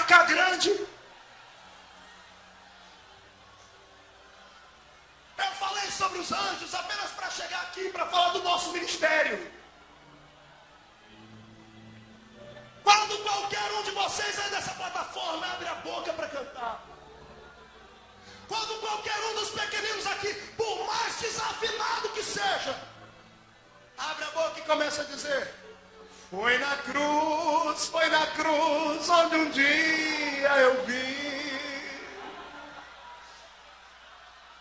placar grande. Eu falei sobre os anjos apenas para chegar aqui para falar do nosso ministério. Quando qualquer um de vocês aí dessa plataforma abre a boca para cantar, quando qualquer um dos pequeninos aqui, por mais desafinado que seja, abre a boca e começa a dizer: foi na cruz onde um dia eu vi.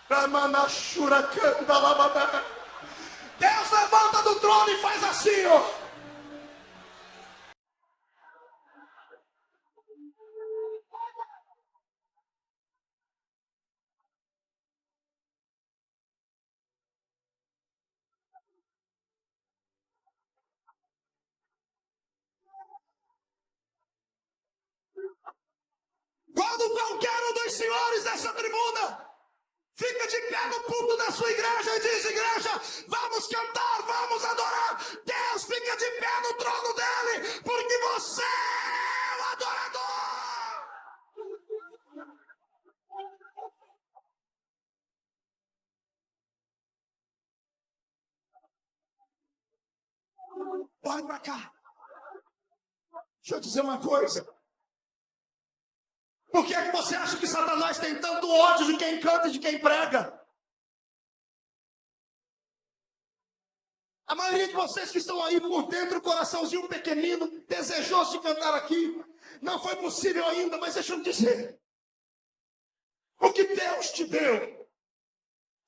Ramanashura canta lavabá. Deus levanta do trono e faz assim, ó. Quando qualquer um dos senhores dessa tribuna fica de pé no púlpito da sua igreja e diz: igreja, vamos cantar, vamos adorar, Deus fica de pé no trono dele, porque você é o adorador. Olha pra cá. Deixa eu dizer uma coisa. Por que é que você acha que Satanás tem tanto ódio de quem canta e de quem prega? A maioria de vocês que estão aí por dentro, coraçãozinho pequenino, desejoso de cantar aqui, não foi possível ainda, mas deixa eu dizer. O que Deus te deu,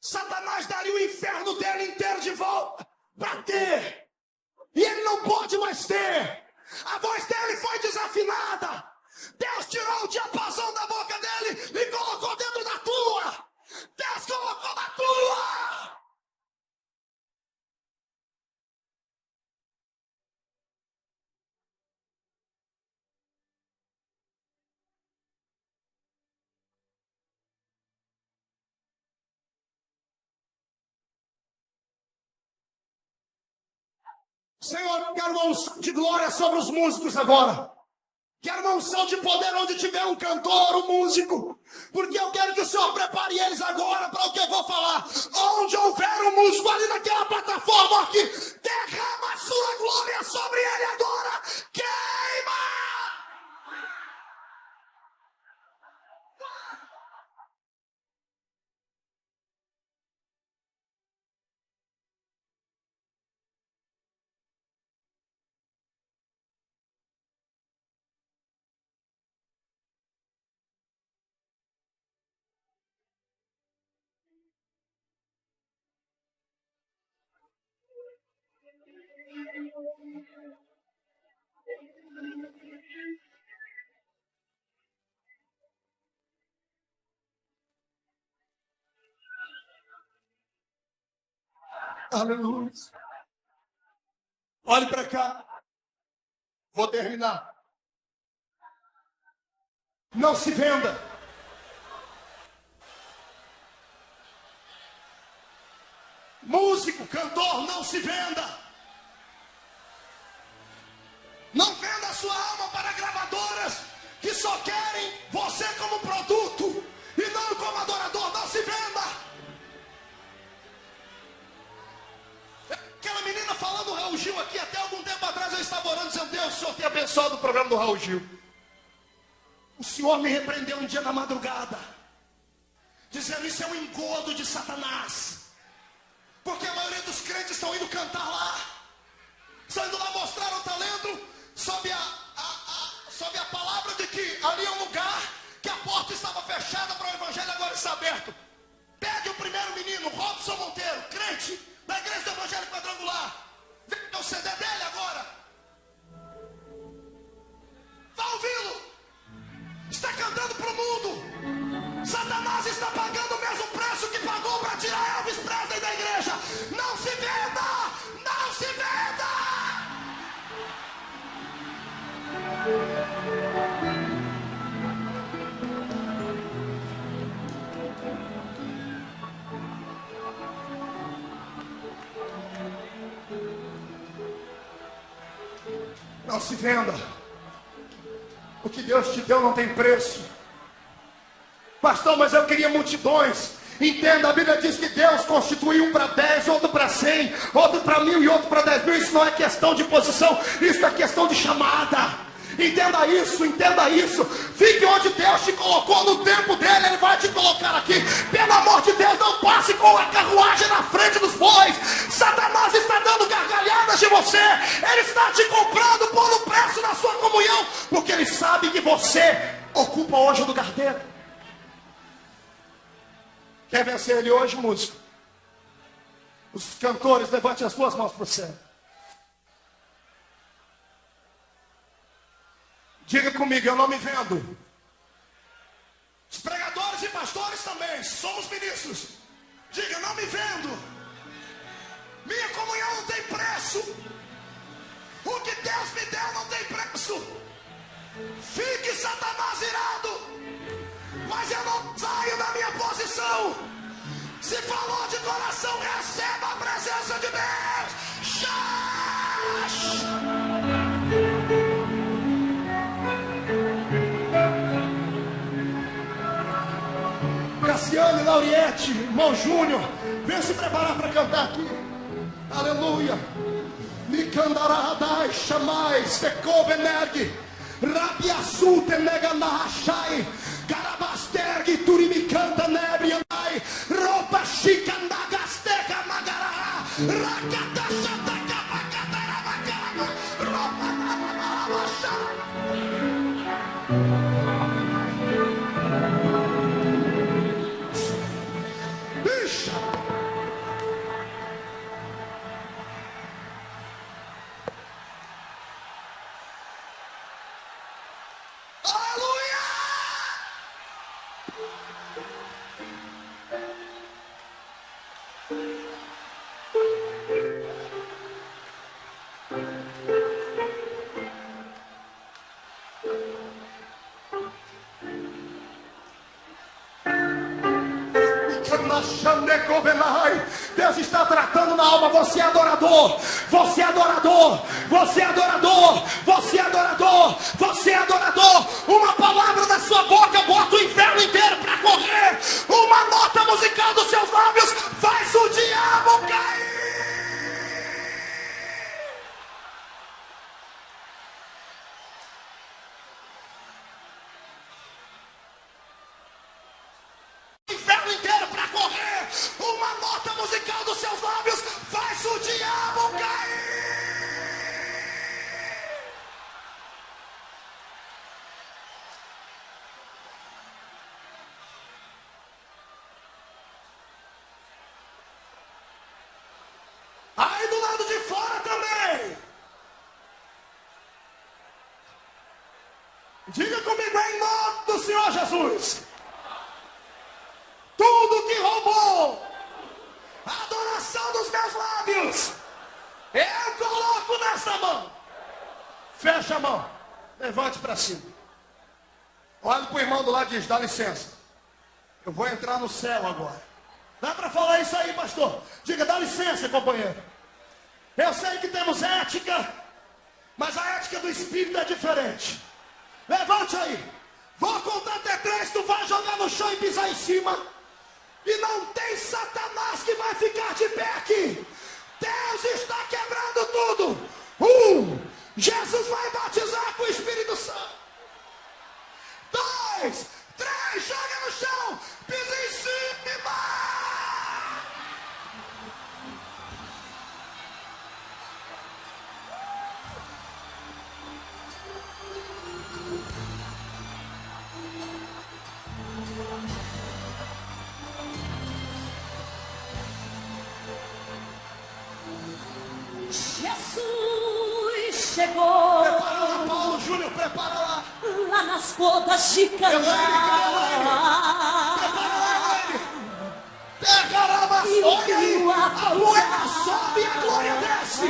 Satanás daria o inferno dele inteiro de volta para ter. E ele não pode mais ter. A voz dele foi desafinada. Deus tirou o diapasão da boca dele e colocou dentro da tua. Deus colocou na tua. Senhor, quero uma unção de glória sobre os músicos agora. Quero uma unção de poder onde tiver um cantor, um músico. Porque eu quero que o Senhor prepare eles agora para o que eu vou falar. Onde houver um músico ali naquela plataforma aqui, derrama a sua glória sobre ele agora. Queima! Aleluia. Olhe para cá. Vou terminar. Não se venda. Músico, cantor, não se venda. Não venda a sua alma para gravadoras que só querem você como produto e não como adorador. Não se venda. Aquela menina falando do Raul Gil aqui, até algum tempo atrás eu estava orando, dizendo: Deus, o Senhor tem abençoado o programa do Raul Gil. O Senhor me repreendeu um dia na madrugada, dizendo: isso é um engodo de Satanás. Porque a maioria dos crentes estão indo cantar lá, estão indo lá mostrar o talento, sob a palavra de que ali é um lugar que a porta estava fechada para o evangelho, agora está aberto. Pegue o primeiro menino, Robson Monteiro, crente da Igreja do Evangelho Quadrangular. Veja o CD dele agora. Vá ouvi-lo. Está cantando para o mundo. Satanás está pagando o mesmo preço que pagou para tirar Elvis Presley da igreja. Não se venda! Não se venda! Não se venda. O que Deus te deu não tem preço. Pastor, mas eu queria multidões. Entenda, a Bíblia diz que Deus constituiu um para 10, outro para 100, outro para 1000 e outro para 10.000. Isso não é questão de posição, isso é questão de chamada. Entenda isso, entenda isso. Fique onde Deus te colocou no tempo dele, Ele vai te colocar aqui. Pelo amor de Deus, não passe com a carruagem na frente dos bois. Satanás está dando gargalhadas de você. Ele está te comprando, pondo preço na sua comunhão, porque ele sabe que você ocupa hoje o lugar dele. Quer vencer ele hoje, músico? Os cantores, levante as suas mãos para o céu. Diga comigo, eu não me vendo. Os pregadores e pastores também, somos ministros. Diga, não me vendo. Minha comunhão não tem preço. O que Deus me deu não tem preço. Fique Satanás irado, mas eu não saio da minha posição. Se falou de coração, receba a presença de Deus. Xax! Cassiano e Lauriette, irmão Júnior, venha se preparar para cantar aqui. Aleluia. Nikandaradai chamai, Sekovenerg, Rabiasute Neganahashai, Garabasterg, Turimikanta Nebrianai, Ropa Chicandagasteca Magaraha, Rakatachataka Makatarabakarama, Ropa Namarabashara. Deus está tratando na alma. Você é adorador, você é adorador, você é adorador, você é adorador, você é adorador. Uma palavra da sua boca bota o inferno inteiro para correr. Uma nota musical dos seus lábios faz o diabo cair. Inferno inteiro para correr. Uma nota musical dos seus lábios faz o diabo cair. Aí do lado de fora também. Diga comigo em nome do Senhor Jesus. Tudo que roubou a adoração dos meus lábios, eu coloco nessa mão. Fecha a mão, levante para cima. Olha para o irmão do lado e diz, dá licença, eu vou entrar no céu agora. Dá para falar isso aí, pastor? Diga, dá licença, companheiro. Eu sei que temos ética, mas a ética do Espírito é diferente. Levante aí. Vou contar até 3, tu vai jogar no chão e pisar em cima. E não tem Satanás que vai ficar de pé aqui. Deus está quebrando tudo. Jesus vai batizar com o Espírito Santo. 2, 3, joga no chão, pisa em cima. Jesus chegou. Prepara lá, Paulo Júnior, prepara lá. Lá nas bodas de Caná. Prepara lá, Elaine. Pegará, olha aí. A poeira sobe e a glória desce.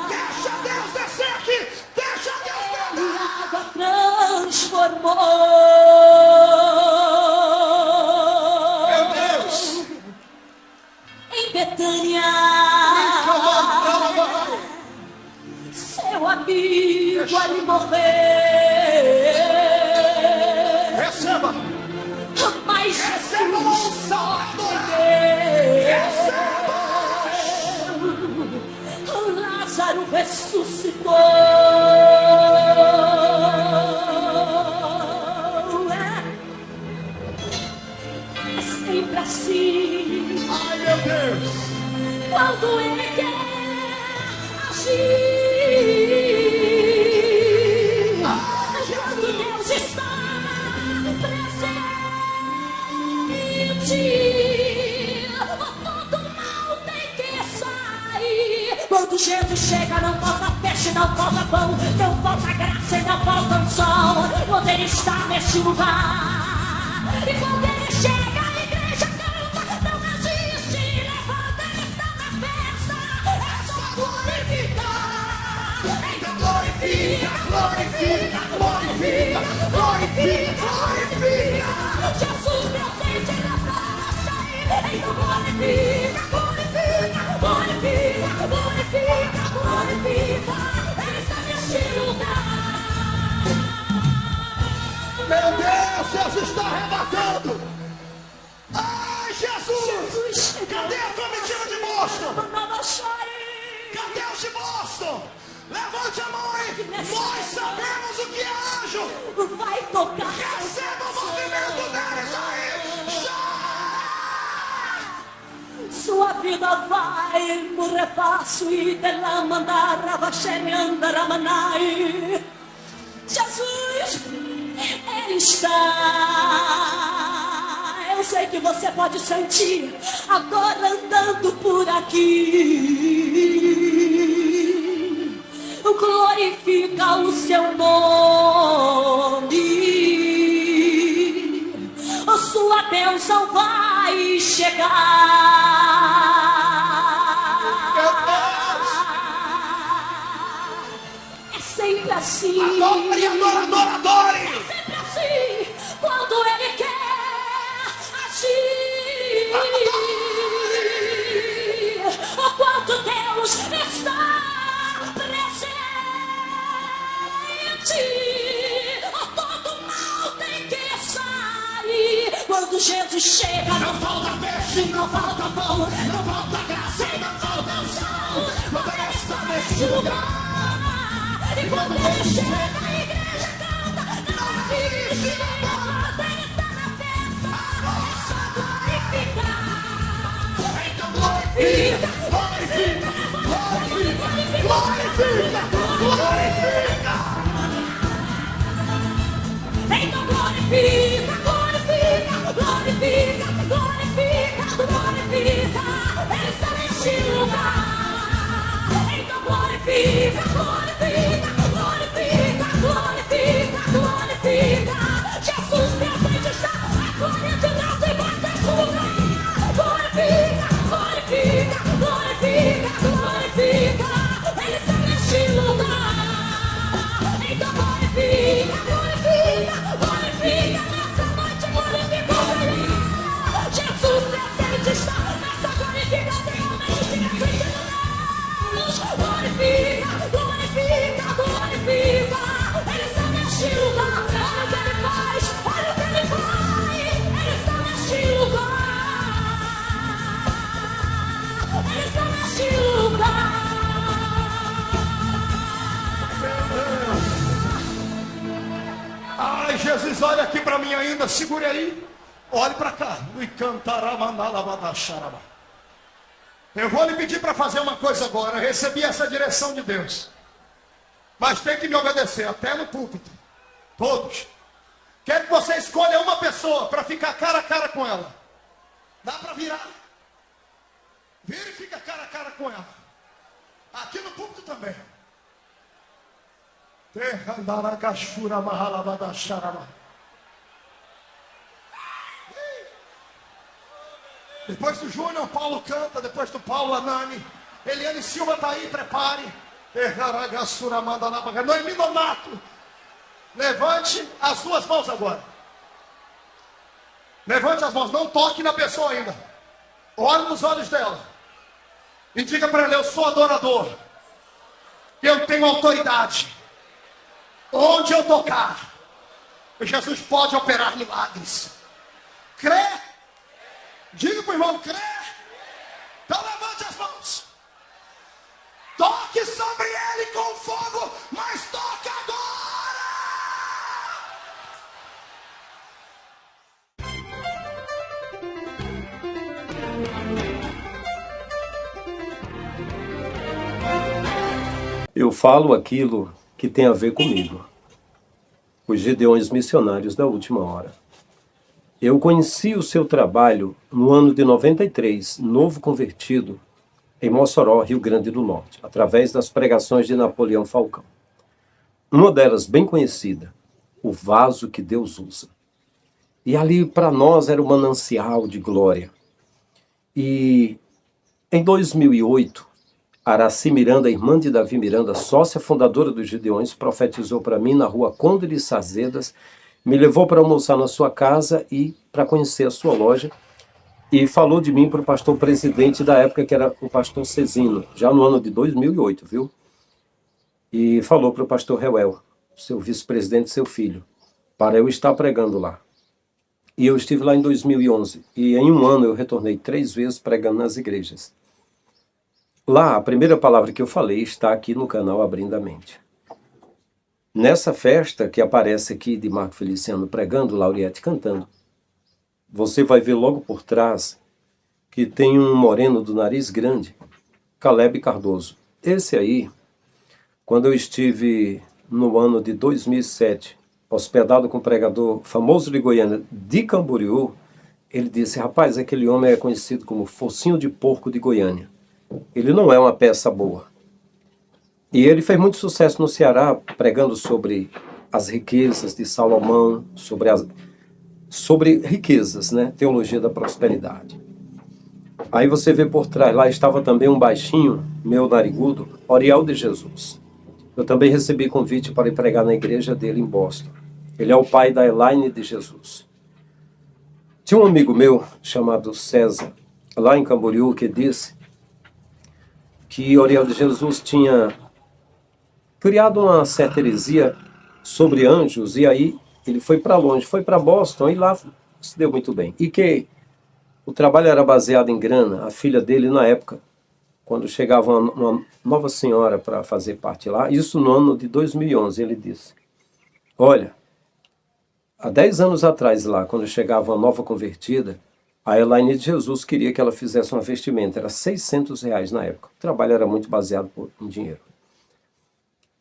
Deixa Deus descer aqui. Deixa Deus descer. A água transformou. Meu Deus. Em Betânia. Calma. Seu amigo ali morreu. Jesus chega, não falta peixe, não falta pão, não falta graça e não falta unção. Quando ele está neste lugar, e quando ele chega, a igreja canta, não existe, levanta, ele está na festa. É só glorificar. Então glorifica, glorifica, glorifica, glorifica, glorifica. Jesus presente na festa. Então glorifica, glorifica, glorifica, glorifica, glorifica. Ele está neste lugar. Meu Deus, Jesus está arrebatando. Ai, Jesus! Cadê a comitiva de Boston? Cadê os de Boston? Levante a mão aí. Nós sabemos o que é anjo. Vai tocar. Receba o movimento deles aí. Sua vida vai no repasso e dela mandar a Ramanai. Jesus, Ele está. Eu sei que você pode sentir agora andando por aqui. Glorifica o seu nome. A sua bênção vai chegar. É sempre assim. Adore, adore, adore, adore. É sempre assim. Quando Ele quer agir. O quanto Deus está presente. Todo mal tem que sair. Quando Jesus chega, não falta peixe, não falta pão, não falta graça e não falta unção. Quando Ele está neste lugar, e quando Ele chega, a igreja canta, não existe, levanta, Ele está na festa. É só glorificar. Então glorifica, glorifica, glorifica, glorifica, glorifica. Então glorifica, glorifica, glorifica, glorifica, glorifica. Ele está neste lugar. Então glorifica, glorifica, glorifica, glorifica, glorifica. Jesus presente está, a glória de Deus e vai neste lugar. Glorifica, glorifica, glorifica, glorifica. Ele está neste lugar. Então glorifica, glorifica, glorifica. Nessa noite glorifica o Senhor. Jesus presente está nessa glorificação. Glorifica, glorifica, glorifica. Ele está neste lugar. Olha o que Ele faz, olha o que Ele faz. Ele está neste lugar. Ele está neste lugar. Ai, Jesus, olha aqui para mim ainda, segure aí. Olhe para cá. Eu vou lhe pedir para fazer uma coisa agora. Eu recebi essa direção de Deus. Mas tem que me obedecer, até no púlpito. Todos. Quero que você escolha uma pessoa para ficar cara a cara com ela. Dá para virar? Vira e fica cara a cara com ela. Aqui no púlpito também. Depois do Júnior, Paulo canta. Depois do Paulo, Anani. Eliane Silva está aí, prepare. Noemi Donato. Levante as duas mãos agora. Levante as mãos, não toque na pessoa ainda. Olhe nos olhos dela. E diga para ela, eu sou adorador. Eu tenho autoridade. Onde eu tocar, Jesus pode operar milagres. Crê? Diga para o irmão, crê? Então levante as mãos. Toque sobre ele com fogo, mas toque agora. Eu falo aquilo que tem a ver comigo. Os Gideões Missionários da Última Hora. Eu conheci o seu trabalho no ano de 93, novo convertido, em Mossoró, Rio Grande do Norte, através das pregações de Napoleão Falcão. Uma delas, bem conhecida, O Vaso que Deus Usa. E ali, para nós, era um manancial de glória. E em 2008, Araci Miranda, irmã de Davi Miranda, sócia fundadora dos Gideões, profetizou para mim na rua Conde de Sazedas, me levou para almoçar na sua casa e para conhecer a sua loja, e falou de mim para o pastor presidente da época, que era o pastor Cezino, já no ano de 2008, viu? E falou para o pastor Reuel, seu vice-presidente, seu filho, para eu estar pregando lá. E eu estive lá em 2011, e em um ano eu retornei 3 vezes pregando nas igrejas. Lá, a primeira palavra que eu falei está aqui no canal Abrindo a Mente. Nessa festa que aparece aqui de Marco Feliciano pregando, Lauriette cantando, você vai ver logo por trás que tem um moreno do nariz grande, Caleb Cardoso. Esse aí, quando eu estive no ano de 2007, hospedado com um pregador famoso de Goiânia, de Camboriú, ele disse, rapaz, aquele homem é conhecido como Focinho de Porco de Goiânia. Ele não é uma peça boa. E ele fez muito sucesso no Ceará, pregando sobre as riquezas de Salomão, sobre riquezas, né? Teologia da prosperidade. Aí você vê por trás, lá estava também um baixinho, meu narigudo, Oriel de Jesus. Eu também recebi convite para ir pregar na igreja dele em Boston. Ele é o pai da Elaine de Jesus. Tinha um amigo meu, chamado César, lá em Camboriú, que disse que Oriel de Jesus tinha criado uma certa heresia sobre anjos, e aí ele foi para longe, foi para Boston, e lá se deu muito bem. E que o trabalho era baseado em grana. A filha dele, na época, quando chegava uma nova senhora para fazer parte lá, isso no ano de 2011, ele disse, olha, há 10 anos atrás lá, quando chegava uma nova convertida, a Elaine de Jesus queria que ela fizesse uma vestimenta, era R$600 na época. O trabalho era muito baseado em dinheiro.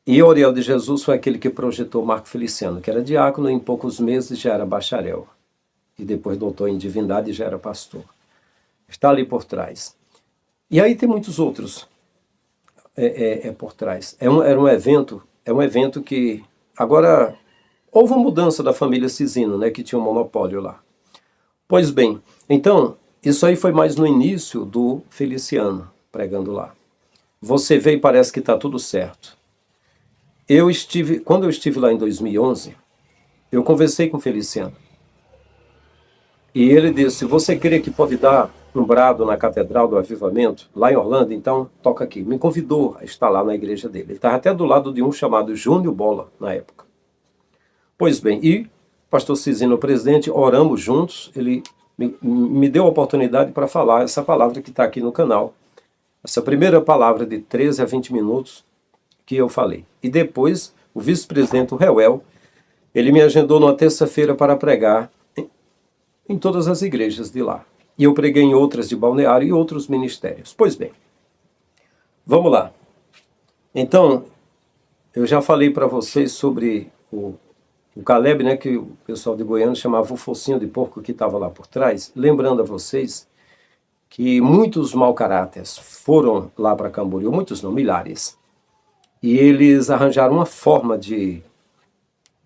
E Oriel de Jesus foi aquele que projetou Marco Feliciano, que era diácono, e em poucos meses já era bacharel. E depois doutor em divindade e já era pastor. Está ali por trás. E aí tem muitos outros por trás. Era um evento que... Agora, houve uma mudança da família Cizino, né, que tinha um monopólio lá. Pois bem, então, isso aí foi mais no início do Feliciano, pregando lá. Você vê e parece que está tudo certo. Quando eu estive lá em 2011, eu conversei com o Feliciano. E ele disse, você crê que pode dar um brado na Catedral do Avivamento, lá em Orlando? Então, toca aqui. Me convidou a estar lá na igreja dele. Ele estava até do lado de um chamado Júnior Bola, na época. Pois bem, e o pastor Cizino, o presidente, oramos juntos. Ele me deu a oportunidade para falar essa palavra que está aqui no canal. Essa primeira palavra de 13 a 20 minutos que eu falei. E depois, o vice-presidente, o Reuel, ele me agendou numa terça-feira para pregar em todas as igrejas de lá. E eu preguei em outras de Balneário e outros ministérios. Pois bem, vamos lá. Então, eu já falei para vocês sobre o Caleb, né, que o pessoal de Goiânia chamava o Focinho de Porco, que estava lá por trás. Lembrando a vocês que muitos mau caráteres foram lá para Camboriú, muitos não, milhares. E eles arranjaram uma forma de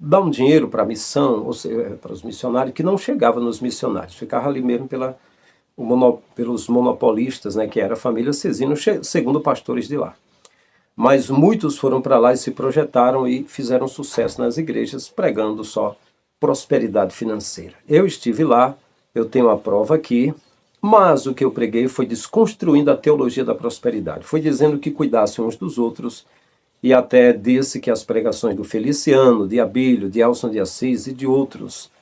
dar um dinheiro para a missão, ou seja, para os missionários, que não chegava nos missionários, ficava ali mesmo pelos monopolistas, né, que era a família Cezino, segundo pastores de lá. Mas muitos foram para lá e se projetaram e fizeram sucesso nas igrejas, pregando só prosperidade financeira. Eu estive lá, eu tenho a prova aqui, mas o que eu preguei foi desconstruindo a teologia da prosperidade. Foi dizendo que cuidassem uns dos outros, e até disse que as pregações do Feliciano, de Abílio, de Elson de Assis e de outros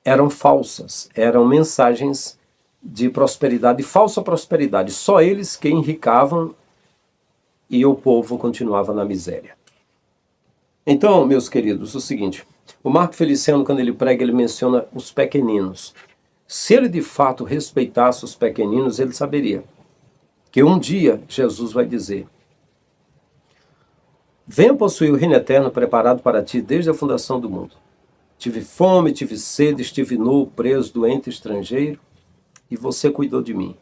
eram falsas, eram mensagens de prosperidade, falsa prosperidade. Só eles que enricavam e o povo continuava na miséria. Então, meus queridos, o seguinte, o Marco Feliciano, quando ele prega, ele menciona os pequeninos. Se ele de fato respeitasse os pequeninos, ele saberia que um dia Jesus vai dizer: venha possuir o reino eterno preparado para ti desde a fundação do mundo. Tive fome, tive sede, estive nu, preso, doente, estrangeiro, e você cuidou de mim.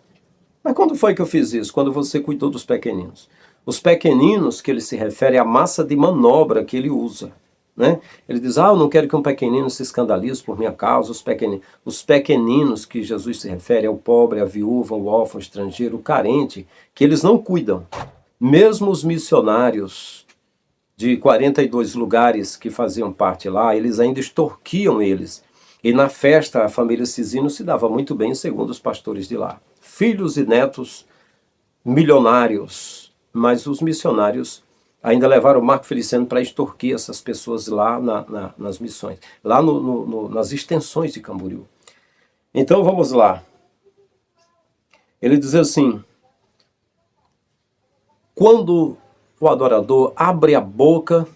Mas quando foi que eu fiz isso? Quando você cuidou dos pequeninos. Os pequeninos que ele se refere é a massa de manobra que ele usa. Né? Ele diz, eu não quero que um pequenino se escandalize por minha causa. Os pequeninos que Jesus se refere é o pobre, a viúva, o órfão, o estrangeiro, o carente, que eles não cuidam. Mesmo os missionários de 42 lugares que faziam parte lá, eles ainda extorquiam eles. E na festa a família Cisino se dava muito bem, segundo os pastores de lá. Filhos e netos milionários, mas os missionários ainda levaram o Marco Feliciano para extorquir essas pessoas lá nas missões, lá nas extensões de Camboriú. Então vamos lá. Ele diz assim, quando o adorador abre a boca,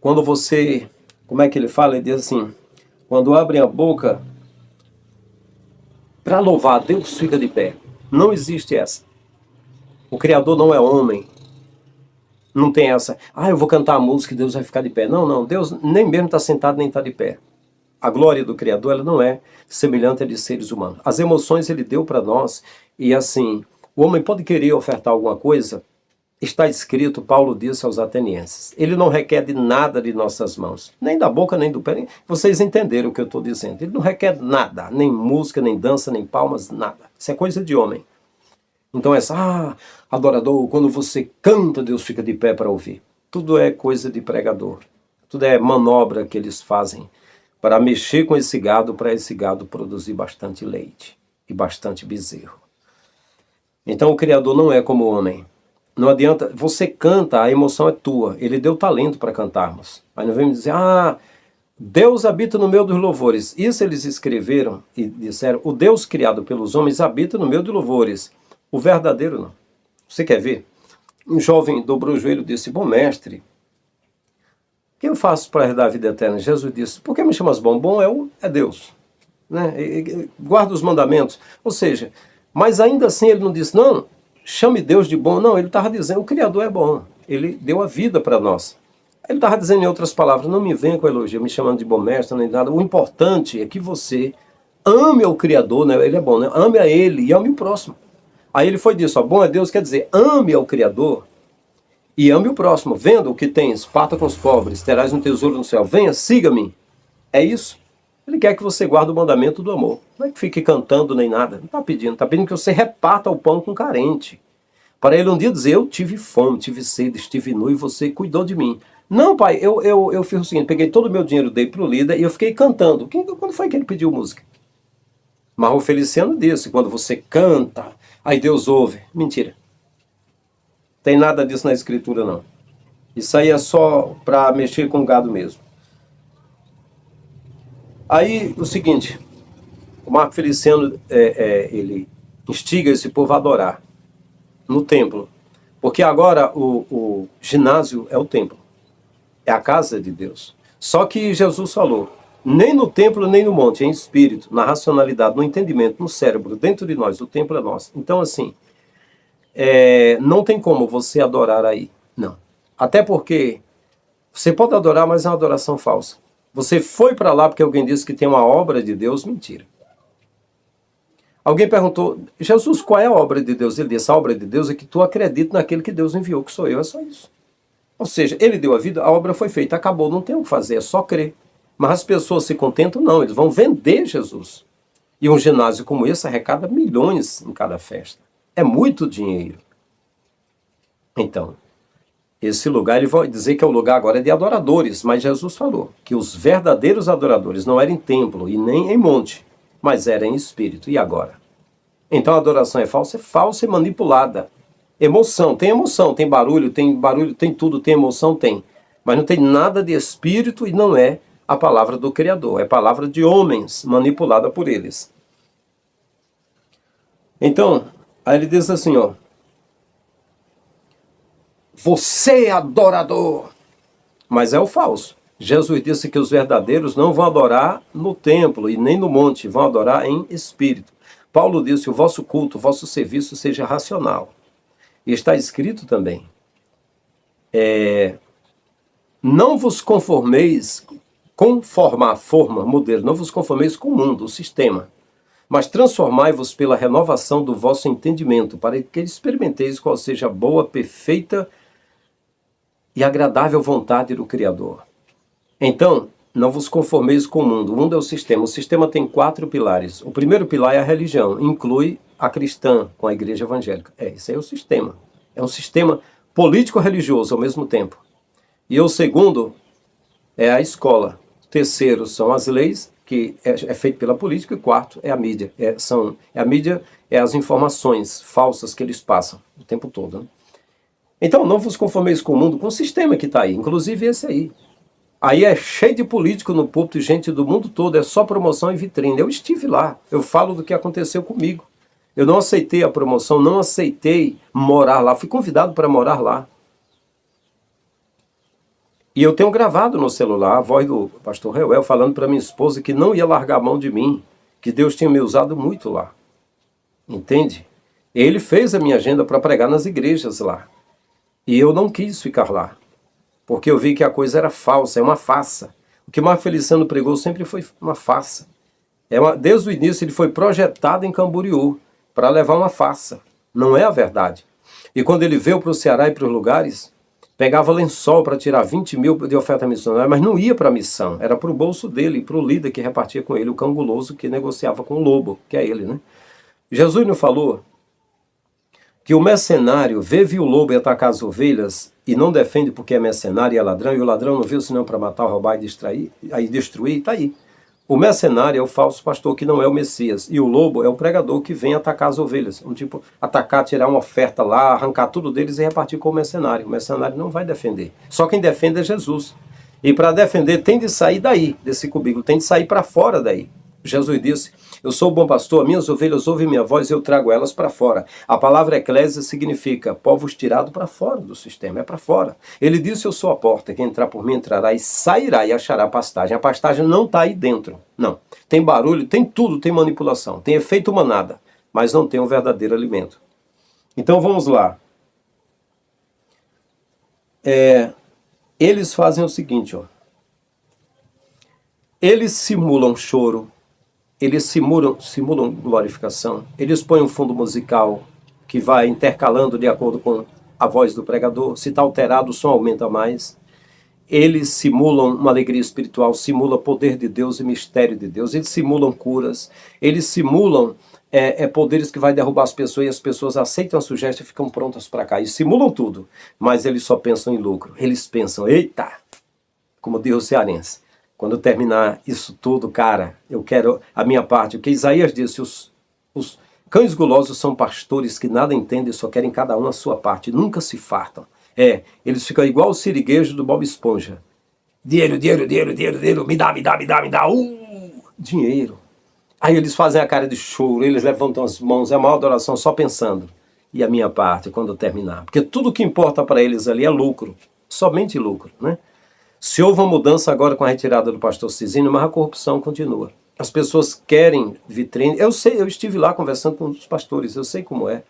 quando você, como é que ele fala? Ele diz assim, quando abre a boca para louvar, Deus fica de pé. Não existe essa. O Criador não é homem. Não tem essa, eu vou cantar a música e Deus vai ficar de pé. Não, Deus nem mesmo está sentado nem está de pé. A glória do Criador, ela não é semelhante a de seres humanos. As emoções ele deu para nós e assim, o homem pode querer ofertar alguma coisa. Está escrito, Paulo disse aos atenienses, ele não requer de nada de nossas mãos, nem da boca, nem do pé. Vocês entenderam o que eu estou dizendo. Ele não requer nada, nem música, nem dança, nem palmas, nada. Isso é coisa de homem. Então adorador, quando você canta, Deus fica de pé para ouvir. Tudo é coisa de pregador. Tudo é manobra que eles fazem para mexer com esse gado, para esse gado produzir bastante leite e bastante bezerro. Então o Criador não é como o homem. Não adianta, você canta, a emoção é tua. Ele deu talento para cantarmos. Aí não vem me dizer, Deus habita no meio dos louvores. Isso eles escreveram e disseram, o Deus criado pelos homens habita no meio dos louvores. O verdadeiro não. Você quer ver? Um jovem dobrou o joelho e disse, bom mestre, o que eu faço para herdar a vida eterna? Jesus disse, por que me chamas bom? Bom é Deus. Né? Guarda os mandamentos. Ou seja, mas ainda assim ele não disse, não, chame Deus de bom. Não, ele estava dizendo, o Criador é bom. Ele deu a vida para nós. Ele estava dizendo em outras palavras, não me venha com elogio, me chamando de bom mestre, nem nada. O importante é que você ame ao Criador, né? Ele é bom, né? Ame a Ele e ame o próximo. Aí ele foi disso, bom é Deus, quer dizer, ame ao Criador e ame o próximo. Vendo o que tens, parta com os pobres, terás um tesouro no céu. Venha, siga-me. É isso. Ele quer que você guarde o mandamento do amor. Não é que fique cantando nem nada. Não está pedindo. Está pedindo que você reparta o pão com o carente. Para ele um dia dizer, eu tive fome, tive sede, estive nu e você cuidou de mim. Não, pai, eu fiz o seguinte, peguei todo o meu dinheiro, dei para o líder e eu fiquei cantando. Quando foi que ele pediu música? Marco Feliciano disse, quando você canta, aí Deus ouve. Mentira. Tem nada disso na escritura, não. Isso aí é só para mexer com o gado mesmo. Aí, o seguinte, o Marco Feliciano, ele instiga esse povo a adorar no templo. Porque agora o ginásio é o templo. É a casa de Deus. Só que Jesus falou, nem no templo, nem no monte, em espírito, na racionalidade, no entendimento, no cérebro, dentro de nós, o templo é nosso. Então, assim, não tem como você adorar aí, não. Até porque você pode adorar, mas é uma adoração falsa. Você foi para lá porque alguém disse que tem uma obra de Deus, mentira. Alguém perguntou, Jesus, qual é a obra de Deus? Ele disse, a obra de Deus é que tu acredita naquele que Deus enviou, que sou eu, é só isso. Ou seja, ele deu a vida, a obra foi feita, acabou, não tem o que fazer, é só crer. Mas as pessoas se contentam, não, eles vão vender Jesus. E um ginásio como esse arrecada milhões em cada festa. É muito dinheiro. Então, esse lugar, ele vai dizer que é o lugar agora de adoradores, mas Jesus falou que os verdadeiros adoradores não eram em templo e nem em monte, mas eram em espírito. E agora? Então a adoração é falsa e manipulada. Emoção, tem barulho, tem tudo, tem emoção, tem. Mas não tem nada de espírito e não é a palavra do Criador, é a palavra de homens manipulada por eles. Então, aí ele diz assim, você é adorador, mas é o falso. Jesus disse que os verdadeiros não vão adorar no templo e nem no monte, vão adorar em espírito. Paulo disse, o vosso culto, o vosso serviço seja racional. E está escrito também, não vos conformeis, modelo, não vos conformeis com o mundo, o sistema, mas transformai-vos pela renovação do vosso entendimento, para que experimenteis qual seja a boa, perfeita e agradável vontade do Criador. Então, não vos conformeis com o mundo. O mundo é o sistema. O sistema tem 4 pilares. O primeiro pilar é a religião. Inclui a cristã com a igreja evangélica. Isso aí é o sistema. É um sistema político-religioso ao mesmo tempo. E o segundo é a escola. O terceiro são as leis, que é feito pela política. E o quarto é a mídia. A mídia é as informações falsas que eles passam o tempo todo, né? Então, não vos conformeis com o mundo, com o sistema que está aí. Inclusive esse aí. Aí é cheio de político no púlpito, gente do mundo todo, é só promoção e vitrine. Eu estive lá, eu falo do que aconteceu comigo. Eu não aceitei a promoção, não aceitei morar lá, fui convidado para morar lá. E eu tenho gravado no celular a voz do pastor Reuel falando para minha esposa que não ia largar a mão de mim, que Deus tinha me usado muito lá. Entende? Ele fez a minha agenda para pregar nas igrejas lá. E eu não quis ficar lá. Porque eu vi que a coisa era falsa, é uma farsa. O que Marco Feliciano pregou sempre foi uma farsa. Desde o início ele foi projetado em Camboriú para levar uma farsa. Não é a verdade. E quando ele veio para o Ceará e para os lugares, pegava lençol para tirar 20 mil de oferta missionária, mas não ia para a missão. Era para o bolso dele, para o líder que repartia com ele, o cão guloso que negociava com o lobo, que é ele, né? Jesus não falou que o mercenário viu o lobo e atacar as ovelhas e não defende porque é mercenário e é ladrão, e o ladrão não viu senão para matar, roubar e destruir, está aí. O mercenário é o falso pastor que não é o Messias, e o lobo é o pregador que vem atacar as ovelhas, atacar, tirar uma oferta lá, arrancar tudo deles e repartir com o mercenário. O mercenário não vai defender, só quem defende é Jesus. E para defender tem de sair daí, desse cubículo, tem de sair para fora daí. Jesus disse: eu sou o bom pastor, minhas ovelhas ouvem minha voz e eu trago elas para fora. A palavra eclésia significa povos tirados para fora do sistema, é para fora. Ele disse: eu sou a porta, quem entrar por mim entrará e sairá e achará pastagem. A pastagem não está aí dentro, não. Tem barulho, tem tudo, tem manipulação, tem efeito manada, mas não tem um verdadeiro alimento. Então vamos lá. Eles fazem o seguinte, ó. Eles simulam choro, eles simulam glorificação, eles põem um fundo musical que vai intercalando de acordo com a voz do pregador. Se está alterado, o som aumenta mais. Eles simulam uma alegria espiritual, simulam poder de Deus e mistério de Deus. Eles simulam curas, eles simulam poderes que vai derrubar as pessoas, e as pessoas aceitam a sugestão e ficam prontas para cair. Simulam tudo, mas eles só pensam em lucro. Eles pensam: eita, como diz o cearense, quando eu terminar isso tudo, cara, eu quero a minha parte. Porque Isaías disse: os cães gulosos são pastores que nada entendem, só querem cada um a sua parte, nunca se fartam. Eles ficam igual o siriguejo do Bob Esponja. Dinheiro, dinheiro, dinheiro, dinheiro, dinheiro, me dá, dinheiro. Aí eles fazem a cara de choro, eles levantam as mãos, é a maior adoração, só pensando: e a minha parte quando eu terminar? Porque tudo que importa para eles ali é lucro, somente lucro, né? Se houve uma mudança agora com a retirada do pastor Cizinho, mas a corrupção continua. As pessoas querem vitrine. Eu sei, eu estive lá conversando com os pastores, eu sei como é.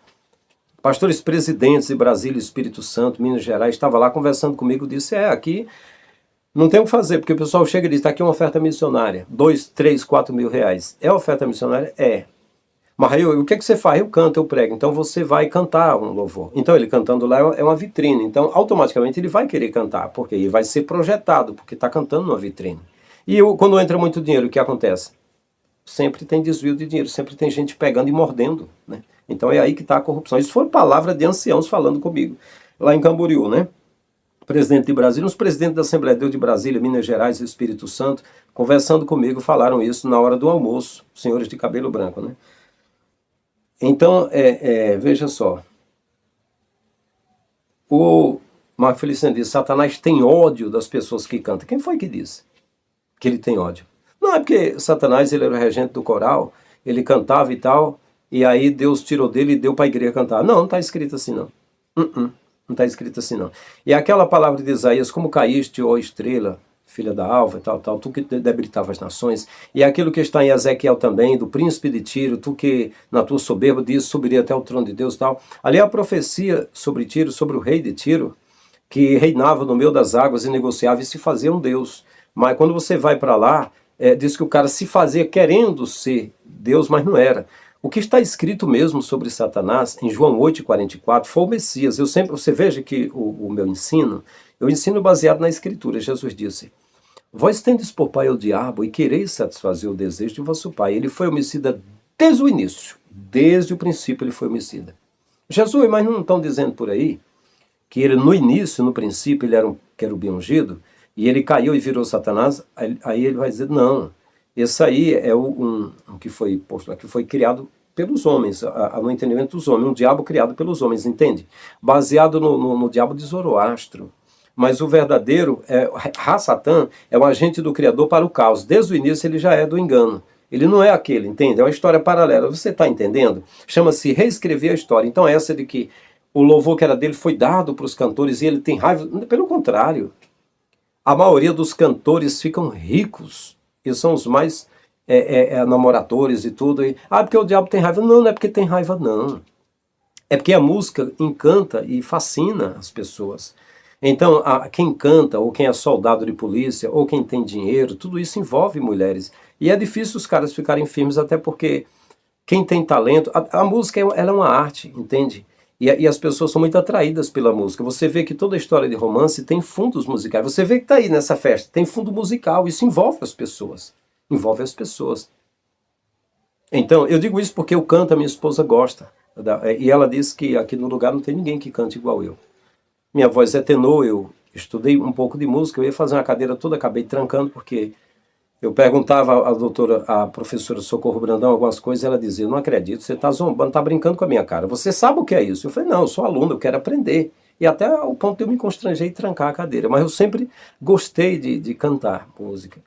Pastores presidentes de Brasília, Espírito Santo, Minas Gerais, estava lá conversando comigo, disse: aqui não tem o que fazer, porque o pessoal chega e diz: está aqui uma oferta missionária, 2, 3, 4 mil reais. É oferta missionária? É. Mas aí, o que você faz? Eu canto, eu prego. Então você vai cantar um louvor. Então ele cantando lá é uma vitrine. Então automaticamente ele vai querer cantar, porque ele vai ser projetado, porque está cantando numa vitrine. E quando entra muito dinheiro, o que acontece? Sempre tem desvio de dinheiro, sempre tem gente pegando e mordendo, né? Então é aí que está a corrupção. Isso foi palavra de anciãos falando comigo, lá em Camboriú, né? Presidente de Brasília, os presidentes da Assembleia de Deus de Brasília, Minas Gerais e Espírito Santo, conversando comigo, falaram isso na hora do almoço, senhores de cabelo branco, né? Então, veja só, o Marco Feliciano diz: Satanás tem ódio das pessoas que cantam. Quem foi que disse que ele tem ódio? Não, é porque Satanás, ele era o regente do coral, ele cantava e tal, e aí Deus tirou dele e deu para a igreja cantar. Não está escrito assim não. Não está escrito assim não. E aquela palavra de Isaías: como caíste, ó estrela, filha da alva, e tal, tu que debritava as nações, e aquilo que está em Ezequiel também, do príncipe de Tiro, tu que na tua soberba diz: subiria até o trono de Deus e tal. Ali é a profecia sobre Tiro, sobre o rei de Tiro, que reinava no meio das águas e negociava e se fazia um Deus. Mas quando você vai para lá, diz que o cara se fazia querendo ser Deus, mas não era. O que está escrito mesmo sobre Satanás, em João 8,44, foi o Messias. Você veja que o meu ensino, eu ensino baseado na Escritura. Jesus disse: vós tendes por pai o diabo e quereis satisfazer o desejo de vosso pai. Ele foi homicida desde o início. Desde o princípio ele foi homicida. Jesus, mas não estão dizendo por aí que ele no início, no princípio, ele era um querubim ungido e ele caiu e virou Satanás? Aí ele vai dizer, não, esse aí é um que foi posto, que foi criado pelos homens, no entendimento dos homens, um diabo criado pelos homens, entende? Baseado no diabo de Zoroastro. Mas o verdadeiro, Satã, é um agente do Criador para o caos. Desde o início ele já é do engano. Ele não é aquele, entende? É uma história paralela. Você está entendendo? Chama-se reescrever a história. Então essa de que o louvor que era dele foi dado para os cantores e ele tem raiva. Pelo contrário. A maioria dos cantores ficam ricos. Eles são os mais namoradores e tudo. Porque o diabo tem raiva. Não, não é porque tem raiva, não. É porque a música encanta e fascina as pessoas. Então, quem canta, ou quem é soldado de polícia, ou quem tem dinheiro, tudo isso envolve mulheres. E é difícil os caras ficarem firmes, até porque quem tem talento... A música ela é uma arte, entende? E as pessoas são muito atraídas pela música. Você vê que toda história de romance tem fundos musicais. Você vê que está aí nessa festa, tem fundo musical. Isso envolve as pessoas. Envolve as pessoas. Então, eu digo isso porque eu canto, a minha esposa gosta. E ela diz que aqui no lugar não tem ninguém que cante igual eu. Minha voz é tenor, eu estudei um pouco de música, eu ia fazer uma cadeira toda, acabei trancando, porque eu perguntava à professora Socorro Brandão algumas coisas, ela dizia, não acredito, você está zombando, está brincando com a minha cara, você sabe o que é isso? Eu falei, não, eu sou aluno, eu quero aprender. E até o ponto de eu me constranger e trancar a cadeira, mas eu sempre gostei de cantar música.